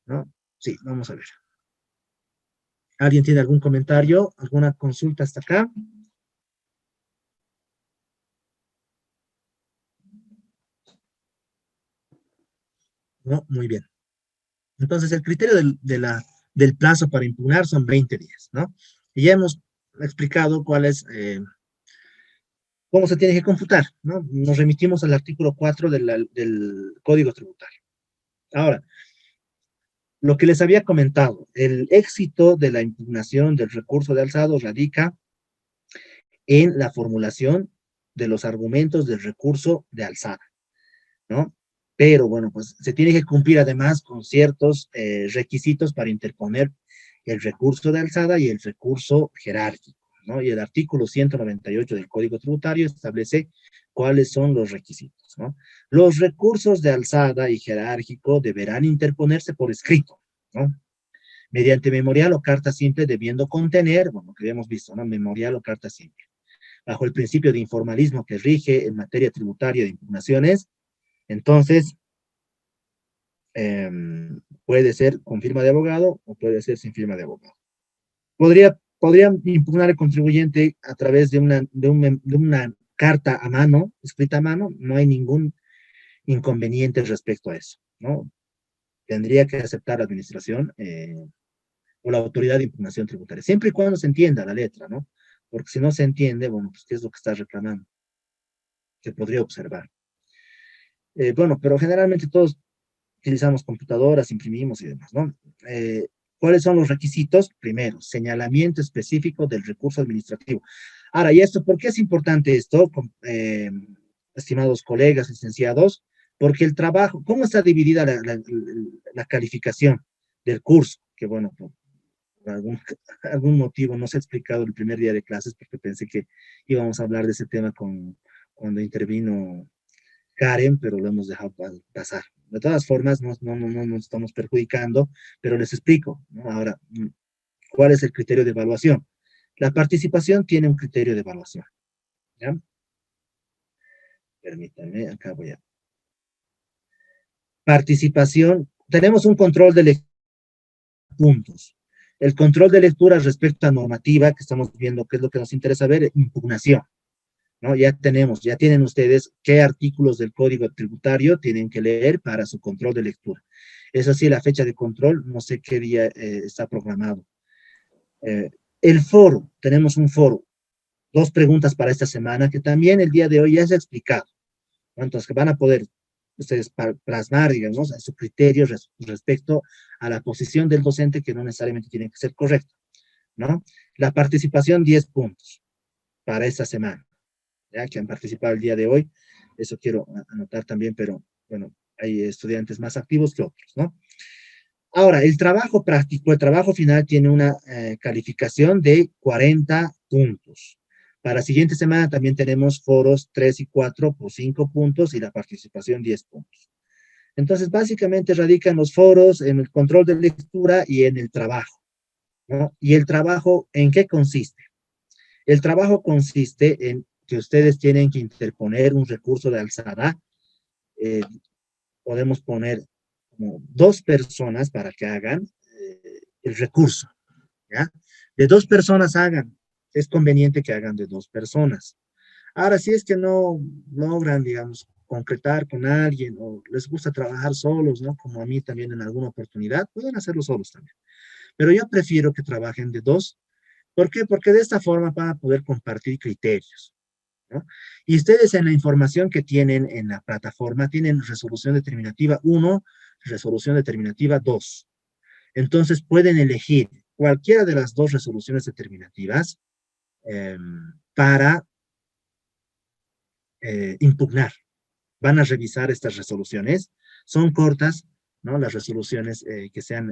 ¿no? Sí, vamos a ver. ¿Alguien tiene algún comentario? ¿Alguna consulta hasta acá? No, muy bien. Entonces, el criterio del plazo para impugnar son 20 días, ¿no? Y ya hemos explicado cuál es, cómo se tiene que computar, ¿no? Nos remitimos al artículo 4 del Código Tributario. Ahora, lo que les había comentado, el éxito de la impugnación del recurso de alzado radica en la formulación de los argumentos del recurso de alzada, ¿no? Pero bueno, pues se tiene que cumplir además con ciertos requisitos para interponer el recurso de alzada y el recurso jerárquico, ¿no? Y el artículo 198 del Código Tributario establece cuáles son los requisitos, ¿no? Los recursos de alzada y jerárquico deberán interponerse por escrito, ¿no? Mediante memorial o carta simple debiendo contener, bueno, lo que habíamos visto, ¿no? Memorial o carta simple. Bajo el principio de informalismo que rige en materia tributaria de impugnaciones, entonces, puede ser con firma de abogado o puede ser sin firma de abogado. Podría impugnar el contribuyente a través de una carta a mano, escrita a mano, no hay ningún inconveniente respecto a eso, ¿no? Tendría que aceptar la administración o la autoridad de impugnación tributaria, siempre y cuando se entienda la letra, ¿no? Porque si no se entiende, bueno, pues ¿qué es lo que está reclamando? Se podría observar. Bueno, pero generalmente todos utilizamos computadoras, imprimimos y demás, ¿no? ¿Cuáles son los requisitos? Primero, señalamiento específico del recurso administrativo. Ahora, ¿y esto por qué es importante esto, estimados colegas, licenciados? Porque el trabajo, ¿cómo está dividida la calificación del curso? Que bueno, por algún motivo no se ha explicado el primer día de clases porque pensé que íbamos a hablar de ese tema cuando intervino Karen, pero lo hemos dejado pasar. De todas formas, no nos estamos perjudicando, pero les explico, ¿no? Ahora, ¿cuál es el criterio de evaluación? La participación tiene un criterio de evaluación, ¿ya? Permítanme, acá voy a... Participación, tenemos un control de puntos. El control de lectura respecto a normativa, que estamos viendo qué es lo que nos interesa ver, impugnación, ¿no? Ya tienen ustedes qué artículos del Código Tributario tienen que leer para su control de lectura. Eso sí, la fecha de control, no sé qué día está programado. El foro, tenemos un foro, 2 preguntas para esta semana, que también el día de hoy ya se ha explicado, ¿no? Entonces, que van a poder ustedes plasmar, digamos, su criterio respecto a la posición del docente, que no necesariamente tiene que ser correcta, ¿no? La participación, 10 puntos para esta semana, ¿ya? Que han participado el día de hoy. Eso quiero anotar también, pero bueno, hay estudiantes más activos que otros, ¿no? Ahora, el trabajo práctico, el trabajo final tiene una calificación de 40 puntos. Para la siguiente semana también tenemos foros 3 y 4 por 5 puntos y la participación 10 puntos. Entonces, básicamente radican los foros en el control de lectura y en el trabajo, ¿no? ¿Y el trabajo en qué consiste? El trabajo consiste en que ustedes tienen que interponer un recurso de alzada. eh, Podemos poner como 2 personas para que hagan el recurso, ¿ya? De 2 personas hagan, es conveniente que hagan de 2 personas. Ahora, si es que no logran, digamos, concretar con alguien o les gusta trabajar solos, ¿no? Como a mí también en alguna oportunidad, pueden hacerlo solos también. Pero yo prefiero que trabajen de 2. ¿Por qué? Porque de esta forma van a poder compartir criterios, ¿no? Y ustedes en la información que tienen en la plataforma tienen resolución determinativa 1, resolución determinativa 2. Entonces pueden elegir cualquiera de las 2 resoluciones determinativas eh, para impugnar. Van a revisar estas resoluciones. Son cortas, ¿no? Las resoluciones que se han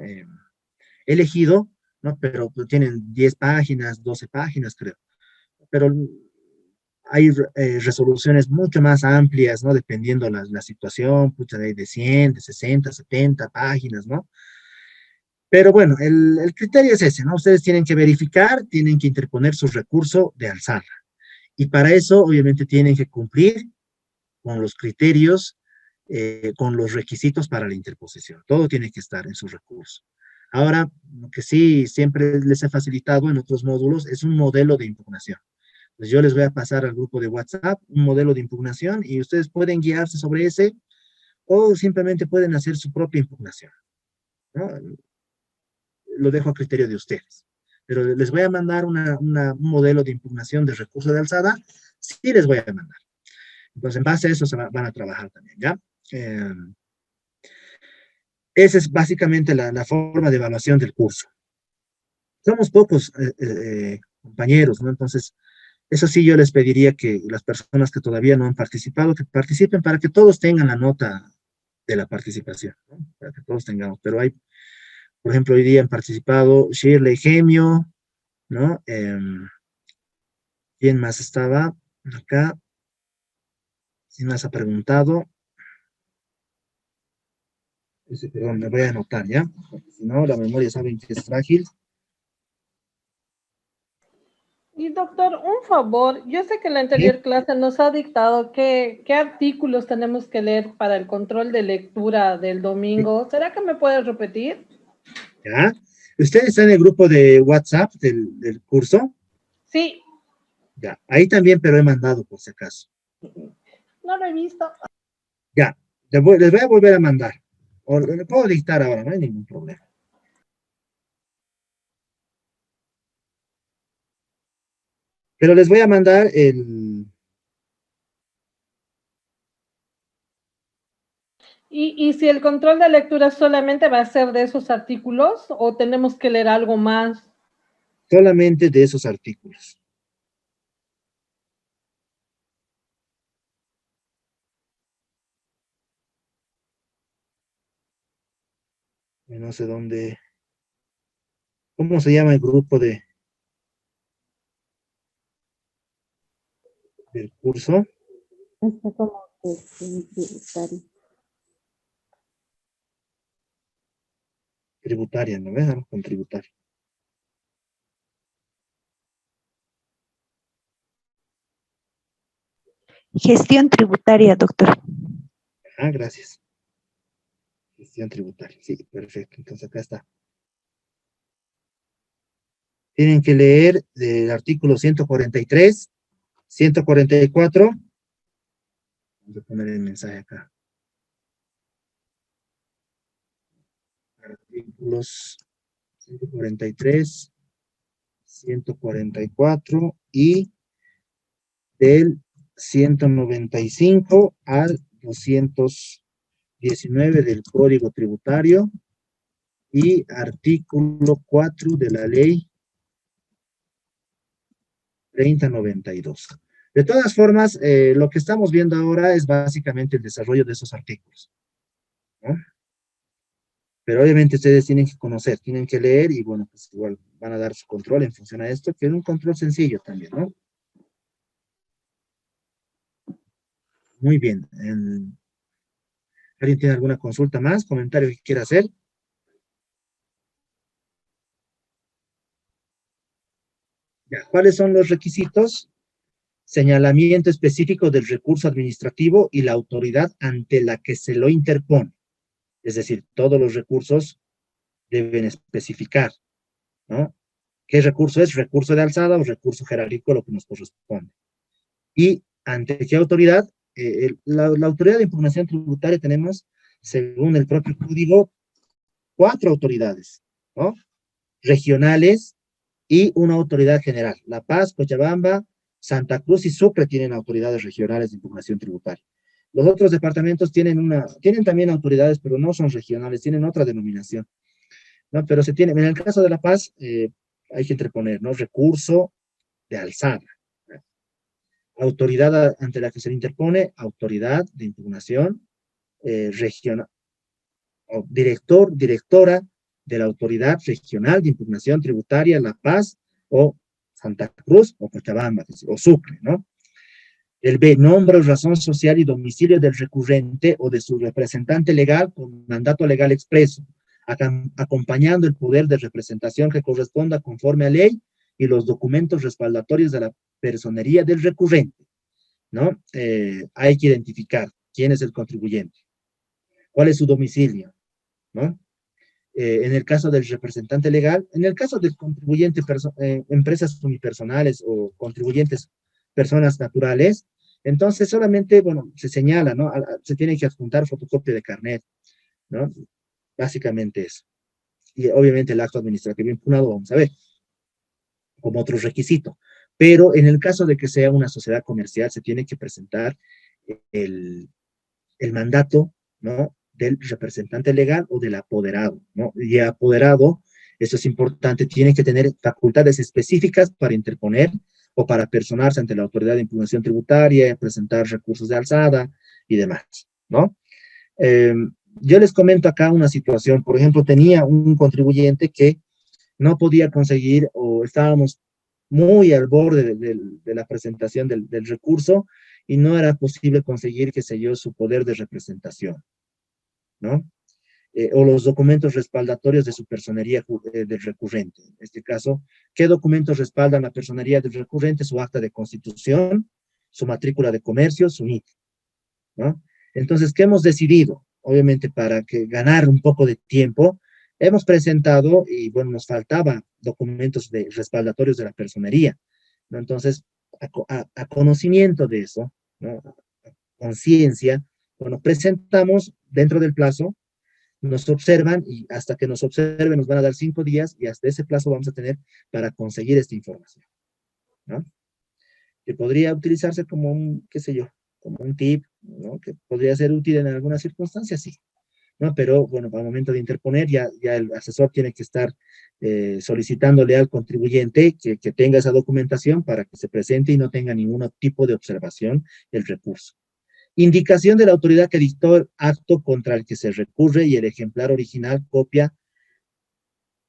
elegido, ¿no? Pero tienen 10 páginas, 12 páginas, creo. Pero hay resoluciones mucho más amplias, ¿no? Dependiendo la situación, pucha, de 100, de 60, 70 páginas, ¿no? Pero bueno, el criterio es ese, ¿no? Ustedes tienen que verificar, tienen que interponer su recurso de alzada. Y para eso, obviamente, tienen que cumplir con los criterios, con los requisitos para la interposición. Todo tiene que estar en su recurso. Ahora, lo que sí siempre les he facilitado en otros módulos es un modelo de impugnación. Pues yo les voy a pasar al grupo de WhatsApp un modelo de impugnación y ustedes pueden guiarse sobre ese o simplemente pueden hacer su propia impugnación, ¿no? Lo dejo a criterio de ustedes. Pero les voy a mandar un modelo de impugnación de recurso de alzada, sí les voy a mandar. Entonces, en base a eso van a trabajar también, ¿ya? Esa es básicamente la forma de evaluación del curso. Somos pocos compañeros, ¿no? Entonces, eso sí yo les pediría que las personas que todavía no han participado, que participen para que todos tengan la nota de la participación, ¿no? Para que todos tengamos. Pero hay, por ejemplo, hoy día han participado Shirley Gemio, ¿no? ¿Quién más estaba acá? ¿Quién más ha preguntado? Perdón, me voy a anotar, ¿ya? Porque si no, la memoria saben que es frágil. Y doctor, un favor, yo sé que en la ¿Sí? anterior clase nos ha dictado qué artículos tenemos que leer para el control de lectura del domingo. ¿Será que me puedes repetir? ¿Ya? ¿Usted está en el grupo de WhatsApp del curso? Sí. Ya, ahí también, pero he mandado por si acaso. No lo he visto. Ya, les voy a volver a mandar. O le puedo dictar ahora, no hay ningún problema. Pero les voy a mandar ¿Y si el control de lectura solamente va a ser de esos artículos o tenemos que leer algo más? solamente de esos artículos. No sé dónde, ¿cómo se llama el grupo del curso? Está como gestión tributaria. Tributaria, ¿no ves? Vamos con tributaria. Gestión tributaria, doctor. Ah, gracias. Gestión tributaria, sí, perfecto. Entonces acá está. Tienen que leer del artículo 143, 144. Vamos a poner el mensaje acá. Artículos 143, 144 y del 195 al 219 del Código Tributario y artículo 4 de la Ley 3092. De todas formas, lo que estamos viendo ahora es básicamente el desarrollo de esos artículos, ¿no? Pero obviamente ustedes tienen que conocer, tienen que leer y bueno, pues igual van a dar su control en función a esto, que es un control sencillo también, ¿no? Muy bien. ¿Alguien tiene alguna consulta más, comentario que quiera hacer? Ya, ¿cuáles son los requisitos? Señalamiento específico del recurso administrativo y la autoridad ante la que se lo interpone. Es decir, todos los recursos deben especificar, ¿no? ¿Qué recurso es? Recurso de alzada o recurso jerárquico, lo que nos corresponde. ¿Y ante qué autoridad? La autoridad de impugnación tributaria tenemos, según el propio código, 4 autoridades, ¿no? Regionales y una autoridad general. La Paz, Cochabamba, Santa Cruz y Sucre tienen autoridades regionales de impugnación tributaria. Los otros departamentos tienen también autoridades, pero no son regionales, tienen otra denominación, ¿no? Pero en el caso de La Paz, hay que interponer, ¿no? Recurso de alzada. Autoridad ante la que se le interpone, autoridad de impugnación regional, o directora de la Autoridad Regional de Impugnación Tributaria La Paz o Santa Cruz o Cochabamba o Sucre, ¿no? El B, nombre, razón social y domicilio del recurrente o de su representante legal con mandato legal expreso, acompañando el poder de representación que corresponda conforme a ley y los documentos respaldatorios de la personería del recurrente, ¿no? Hay que identificar quién es el contribuyente, cuál es su domicilio, ¿no? En el caso del representante legal, en el caso del contribuyente, empresas unipersonales o contribuyentes personas naturales, entonces solamente, bueno, se señala, ¿no? Se tiene que adjuntar fotocopia de carnet, ¿no? Básicamente eso. Y obviamente el acto administrativo impugnado, vamos a ver, como otro requisito. Pero en el caso de que sea una sociedad comercial, se tiene que presentar el, el mandato, ¿no? Del representante legal o del apoderado, ¿no? Y el apoderado, eso es importante, tiene que tener facultades específicas para interponer o para personarse ante la autoridad de impugnación tributaria, presentar recursos de alzada y demás, ¿no? Yo les comento acá una situación, por ejemplo, tenía un contribuyente que no podía conseguir o estábamos muy al borde de la presentación del recurso y no era posible conseguir, qué sé yo, su poder de representación, ¿no? O los documentos respaldatorios de su personería del recurrente. En este caso, ¿qué documentos respaldan la personería del recurrente? Su acta de constitución, su matrícula de comercio, su NIT, ¿no? Entonces, ¿qué hemos decidido? Obviamente, para ganar un poco de tiempo, hemos presentado, y bueno, nos faltaba documentos respaldatorios de la personería, ¿no? Entonces, a conocimiento de eso, ¿no? A conciencia, bueno, presentamos dentro del plazo, nos observan y hasta que nos observen nos van a dar 5 días y hasta ese plazo vamos a tener para conseguir esta información, ¿no? Que podría utilizarse como un, qué sé yo, como un tip, ¿no? Que podría ser útil en algunas circunstancias, sí, ¿no? Pero bueno, al momento de interponer, ya el asesor tiene que estar solicitándole al contribuyente que tenga esa documentación para que se presente y no tenga ningún tipo de observación el recurso. Indicación de la autoridad que dictó el acto contra el que se recurre y el ejemplar original, copia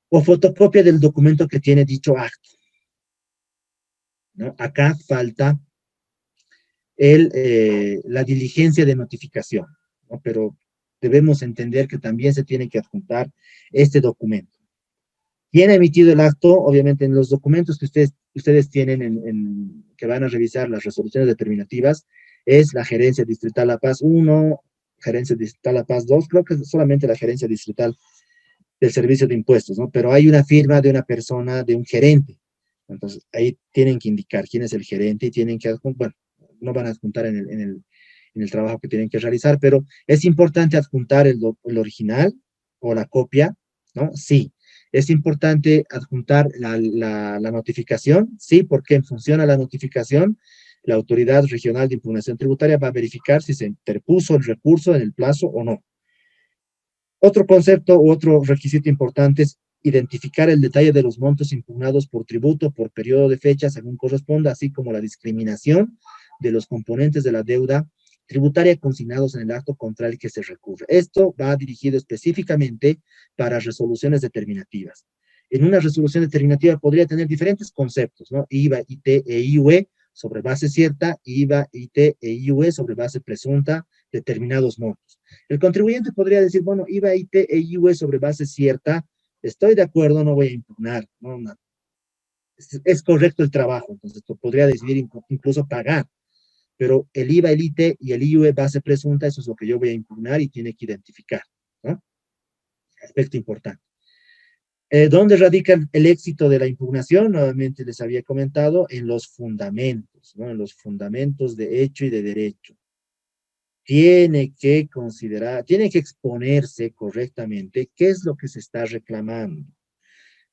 o fotocopia del documento que tiene dicho acto, ¿no? Acá falta la diligencia de notificación, ¿no? Pero debemos entender que también se tiene que adjuntar este documento. ¿Quién ha emitido el acto? Obviamente en los documentos que ustedes tienen que van a revisar las resoluciones determinativas, es la Gerencia Distrital La Paz 1, Gerencia Distrital La Paz 2, creo que es solamente la Gerencia Distrital del Servicio de Impuestos, ¿no? Pero hay una firma de una persona, de un gerente. Entonces, ahí tienen que indicar quién es el gerente y tienen que adjuntar, bueno, no van a adjuntar en el trabajo que tienen que realizar, pero es importante adjuntar el original o la copia, ¿no? Sí. Es importante adjuntar la notificación, sí, porque en función a la notificación, la Autoridad Regional de Impugnación Tributaria va a verificar si se interpuso el recurso en el plazo o no. Otro concepto u otro requisito importante es identificar el detalle de los montos impugnados por tributo, por periodo de fecha, según corresponda, así como la discriminación de los componentes de la deuda tributaria consignados en el acto contra el que se recurre. Esto va dirigido específicamente para resoluciones determinativas. En una resolución determinativa podría tener diferentes conceptos, ¿no? IVA, IT e IUE sobre base cierta, IVA, IT e IUE sobre base presunta, determinados montos. El contribuyente podría decir, bueno, IVA, IT e IUE sobre base cierta, estoy de acuerdo, no voy a impugnar, ¿no? Es correcto el trabajo, entonces podría decidir incluso pagar, pero el IVA, el IT y el IUE base presunta, eso es lo que yo voy a impugnar y tiene que identificar, ¿no? Aspecto importante. ¿Dónde radica el éxito de la impugnación? Nuevamente les había comentado, en los fundamentos, ¿no? En los fundamentos de hecho y de derecho. Tiene que considerar, tiene que exponerse correctamente qué es lo que se está reclamando,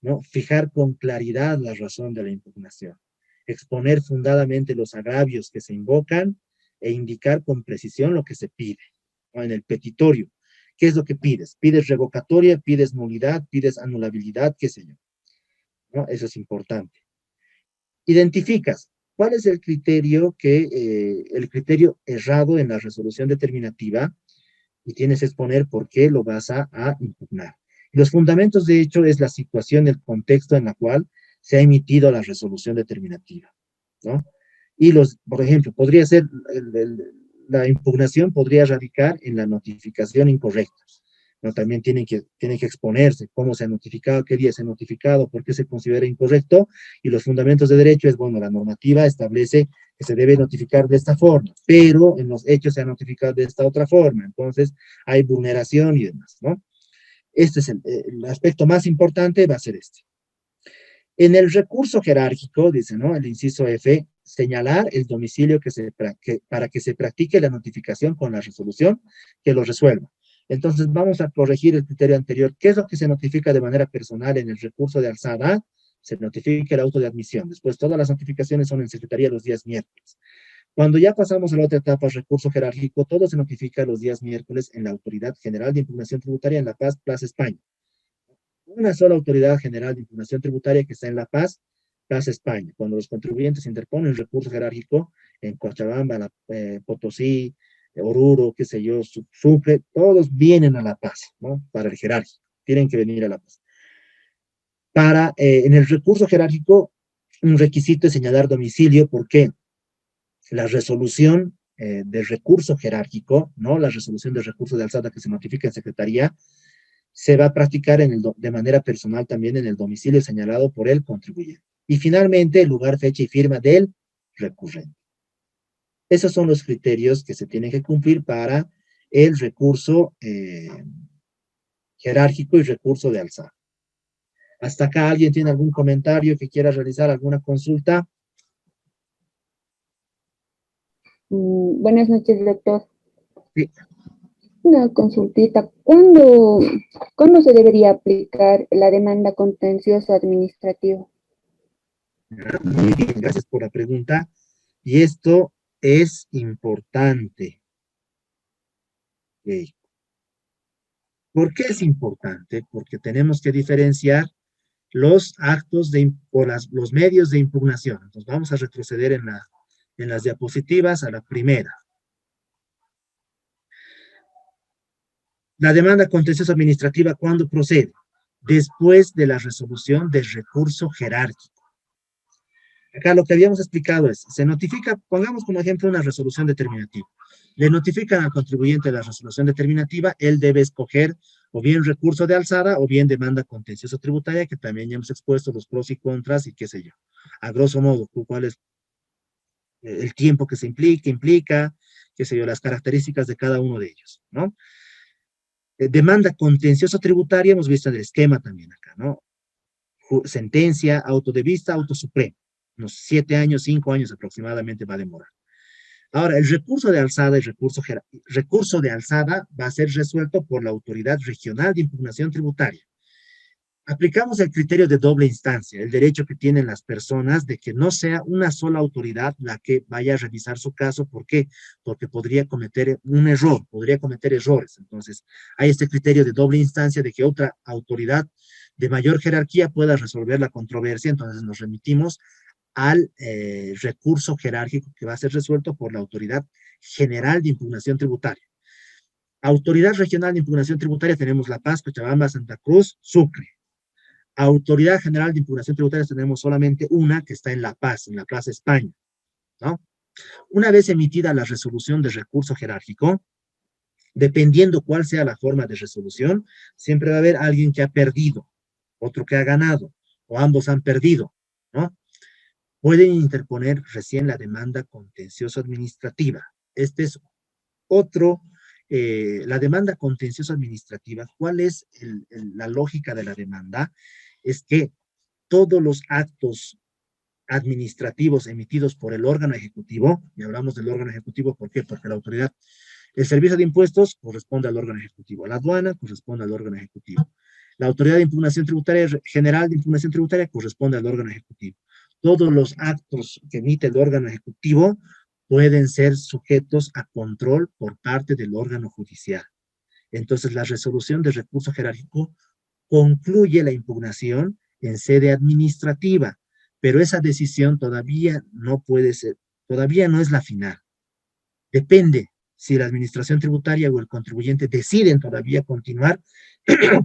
¿no? Fijar con claridad la razón de la impugnación, exponer fundadamente los agravios que se invocan e indicar con precisión lo que se pide, ¿no? En el petitorio, ¿qué es lo que pides? ¿Pides revocatoria, pides nulidad, pides anulabilidad, qué sé yo? ¿No? Eso es importante. Identificas cuál es el criterio el criterio errado en la resolución determinativa y tienes que exponer por qué lo vas a impugnar. Los fundamentos, de hecho, es la situación, el contexto en la cual se ha emitido la resolución determinativa, ¿no? Y por ejemplo, podría ser, la impugnación podría radicar en la notificación incorrecta, ¿no? También tiene que exponerse cómo se ha notificado, qué día se ha notificado, por qué se considera incorrecto, y los fundamentos de derecho es, bueno, la normativa establece que se debe notificar de esta forma, pero en los hechos se ha notificado de esta otra forma, entonces hay vulneración y demás, ¿no? Este es el aspecto más importante, va a ser este. En el recurso jerárquico, dice, ¿no? El inciso F, señalar el domicilio para que se practique la notificación con la resolución que lo resuelva. Entonces, vamos a corregir el criterio anterior. ¿Qué es lo que se notifica de manera personal en el recurso de alzada? Se notifica el auto de admisión. Después, todas las notificaciones son en secretaría los días miércoles. Cuando ya pasamos a la otra etapa, recurso jerárquico, todo se notifica los días miércoles en la Autoridad General de Impugnación Tributaria en La Paz, Plaza España. Una sola Autoridad General de Impugnación Tributaria que está en La Paz, Plaza España. Cuando los contribuyentes interponen recurso jerárquico en Cochabamba, Potosí, Oruro, qué sé yo, Sucre, todos vienen a La Paz, ¿no? Para el jerárquico, tienen que venir a La Paz. En el recurso jerárquico, un requisito es señalar domicilio, porque la resolución del recurso jerárquico, ¿no? La resolución del recurso de alzada que se notifica en secretaría, se va a practicar de manera personal también en el domicilio señalado por el contribuyente. Y finalmente, el lugar, fecha y firma del recurrente. Esos son los criterios que se tienen que cumplir para el recurso jerárquico y recurso de alzada. ¿Hasta acá alguien tiene algún comentario que quiera realizar, alguna consulta? Buenas noches, doctor. Sí. Una consultita. ¿Cuándo se debería aplicar la demanda contencioso administrativa? Muy bien, gracias por la pregunta. Y esto es importante. Ok. ¿Por qué es importante? Porque tenemos que diferenciar los actos los medios de impugnación. Entonces vamos a retroceder en las diapositivas a la primera. La demanda contenciosa administrativa, ¿cuándo procede? Después de la resolución del recurso jerárquico. Acá lo que habíamos explicado es, se notifica, pongamos como ejemplo una resolución determinativa. Le notifican al contribuyente la resolución determinativa, él debe escoger o bien recurso de alzada o bien demanda contencioso tributaria, que también ya hemos expuesto los pros y contras y qué sé yo. A grosso modo, cuál es el tiempo que se implica, qué sé yo, las características de cada uno de ellos, ¿no? Demanda contencioso tributaria, hemos visto en el esquema también acá, ¿no? Sentencia, auto de vista, auto supremo. Unos 7 años, 5 años aproximadamente va a demorar. Ahora, el recurso de alzada y recurso de alzada va a ser resuelto por la Autoridad Regional de Impugnación Tributaria. Aplicamos el criterio de doble instancia, el derecho que tienen las personas de que no sea una sola autoridad la que vaya a revisar su caso. ¿Por qué? Porque podría cometer un error, podría cometer errores. Entonces, hay este criterio de doble instancia de que otra autoridad de mayor jerarquía pueda resolver la controversia. Entonces, nos remitimos al recurso jerárquico que va a ser resuelto por la Autoridad General de Impugnación Tributaria. Autoridad Regional de Impugnación Tributaria tenemos La Paz, Cochabamba, Santa Cruz, Sucre. Autoridad General de Impugnación Tributaria tenemos solamente una que está en La Paz, en la Plaza España, ¿no? Una vez emitida la resolución de recurso jerárquico, dependiendo cuál sea la forma de resolución, siempre va a haber alguien que ha perdido, otro que ha ganado, o ambos han perdido, ¿no? Pueden interponer recién la demanda contencioso administrativa. Este es otro, la demanda contencioso administrativa. ¿Cuál es la lógica de la demanda? Es que todos los actos administrativos emitidos por el órgano ejecutivo, y hablamos del órgano ejecutivo, ¿por qué? Porque la autoridad, el servicio de impuestos corresponde al órgano ejecutivo, la aduana corresponde al órgano ejecutivo, la autoridad de impugnación tributaria, general de impugnación tributaria corresponde al órgano ejecutivo. Todos los actos que emite el órgano ejecutivo pueden ser sujetos a control por parte del órgano judicial. Entonces, la resolución de recurso jerárquico concluye la impugnación en sede administrativa, pero esa decisión todavía no puede ser, todavía no es la final. Depende si la administración tributaria o el contribuyente deciden todavía continuar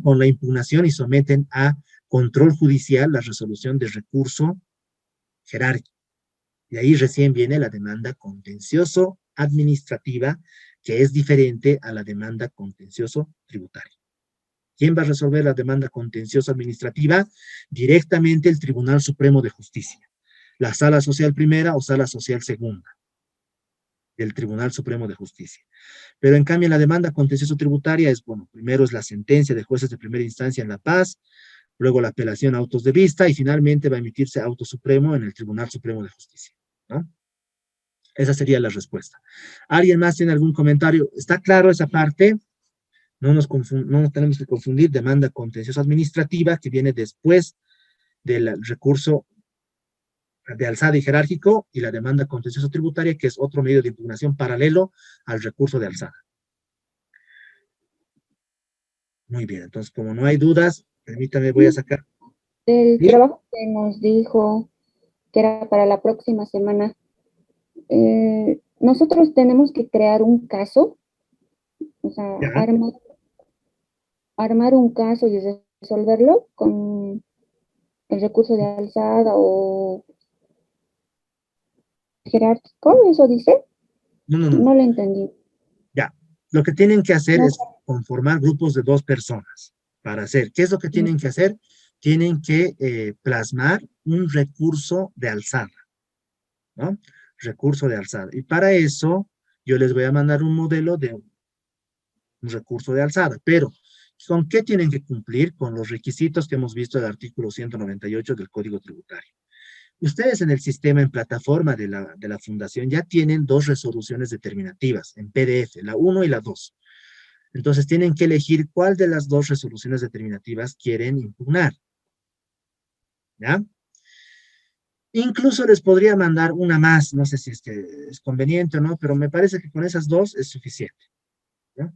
con la impugnación y someten a control judicial la resolución de recurso jerárquico. Y ahí recién viene la demanda contencioso administrativa, que es diferente a la demanda contencioso tributaria. ¿Quién va a resolver la demanda contencioso administrativa? Directamente el Tribunal Supremo de Justicia, la Sala Social Primera o Sala Social Segunda del Tribunal Supremo de Justicia. Pero en cambio la demanda contencioso tributaria es, bueno, primero es la sentencia de jueces de primera instancia en La Paz, luego la apelación a autos de vista y finalmente va a emitirse auto supremo en el Tribunal Supremo de Justicia, ¿no? Esa sería la respuesta. ¿Alguien más tiene algún comentario? ¿Está claro esa parte? No nos tenemos que confundir demanda contencioso administrativa, que viene después del recurso de alzada y jerárquico, y la demanda contencioso tributaria, que es otro medio de impugnación paralelo al recurso de alzada. Muy bien, entonces como no hay dudas, permítame, voy a sacar. El ¿Sí? trabajo que nos dijo que era para la próxima semana, nosotros tenemos que crear un caso, o sea, Ya. armar un caso y resolverlo con el recurso de alzada o jerárquico, ¿eso dice? No, no, no, no. No lo entendí. Ya. Lo que tienen que hacer No es conformar grupos de 2 personas para hacer. ¿Qué es lo que sé. tienen que hacer? Tienen que plasmar un recurso de alzada, ¿no? Recurso de alzada. Y para eso, yo les voy a mandar un modelo de un recurso de alzada, pero ¿con qué tienen que cumplir? Con los requisitos que hemos visto del artículo 198 del Código Tributario. Ustedes en el sistema, en plataforma de la fundación, ya tienen 2 resoluciones determinativas en PDF, la 1 y la 2. Entonces tienen que elegir cuál de las 2 resoluciones determinativas quieren impugnar. ¿Ya? Incluso les podría mandar una más, no sé si es que es conveniente o no, pero me parece que con esas 2 es suficiente. ¿No?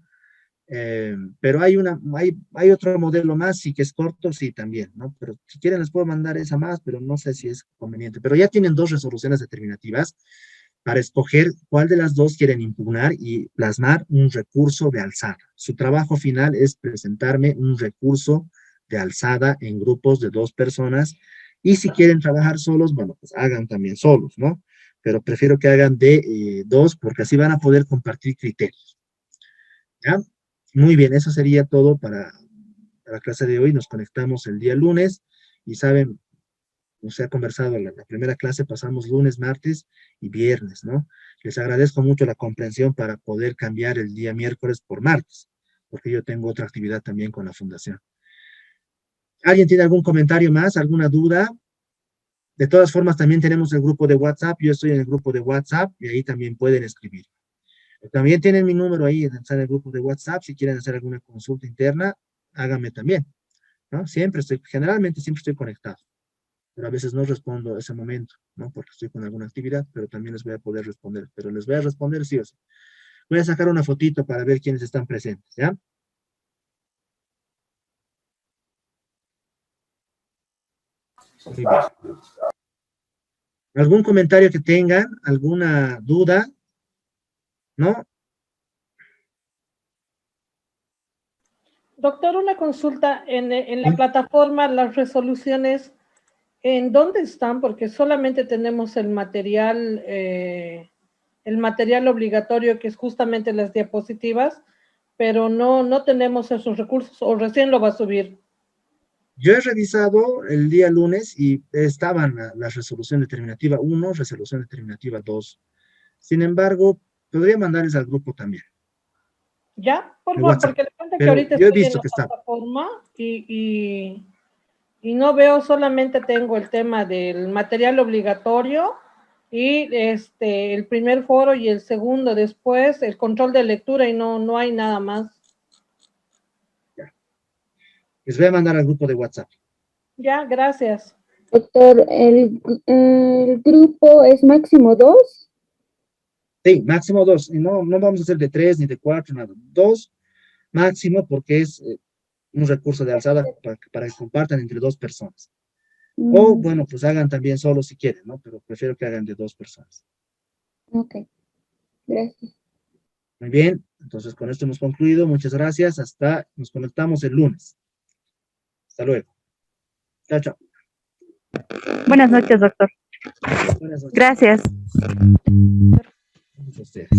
Pero hay otro modelo más, sí que es corto, sí también, ¿no? Pero si quieren les puedo mandar esa más, pero no sé si es conveniente. Pero ya tienen 2 resoluciones determinativas para escoger cuál de las 2 quieren impugnar y plasmar un recurso de alzada. Su trabajo final es presentarme un recurso de alzada en grupos de 2 personas, y si quieren trabajar solos, bueno, pues hagan también solos, ¿no? Pero prefiero que hagan de 2 porque así van a poder compartir criterios. ¿Ya? Muy bien, eso sería todo para la clase de hoy. Nos conectamos el día lunes y saben, no se ha conversado en la primera clase, pasamos lunes, martes y viernes, ¿no? Les agradezco mucho la comprensión para poder cambiar el día miércoles por martes, porque yo tengo otra actividad también con la fundación. ¿Alguien tiene algún comentario más, alguna duda? De todas formas, también tenemos el grupo de WhatsApp. Yo estoy en el grupo de WhatsApp y ahí también pueden escribir. También tienen mi número ahí en el grupo de WhatsApp. Si quieren hacer alguna consulta interna, háganme también, ¿no? Generalmente siempre estoy conectado, pero a veces no respondo ese momento, ¿no? Porque estoy con alguna actividad, pero también les voy a poder responder, pero les voy a responder sí o sí. Voy a sacar una fotito para ver quiénes están presentes, ¿ya? Muy bien. ¿Algún comentario que tengan? ¿Alguna duda? ¿No? Doctor, una consulta. En la plataforma, las resoluciones, ¿en dónde están? Porque solamente tenemos el material obligatorio, que es justamente las diapositivas, pero no tenemos esos recursos, o recién lo va a subir. Yo he revisado el día lunes y estaban la resolución determinativa 1, resolución determinativa 2. Sin embargo, podría mandarles al grupo también. Ya, por El favor, WhatsApp. porque le cuento que Pero ahorita yo he estoy en visto la que está. plataforma y no veo, solamente tengo el tema del material obligatorio y el primer foro y el segundo después, el control de lectura, y no hay nada más. Ya. Les voy a mandar al grupo de WhatsApp. Ya, gracias. Doctor, el grupo es máximo 2. Sí, máximo 2. Y no vamos a hacer de 3 ni de 4, nada. 2 máximo porque es un recurso de alzada para que compartan entre 2 personas. O, bueno, pues hagan también solo si quieren, ¿no? Pero prefiero que hagan de 2 personas. Ok, gracias. Muy bien, entonces con esto hemos concluido. Muchas gracias. Nos conectamos el lunes. Hasta luego. Chao, chao. Buenas noches, doctor. Buenas noches. Gracias. A ustedes.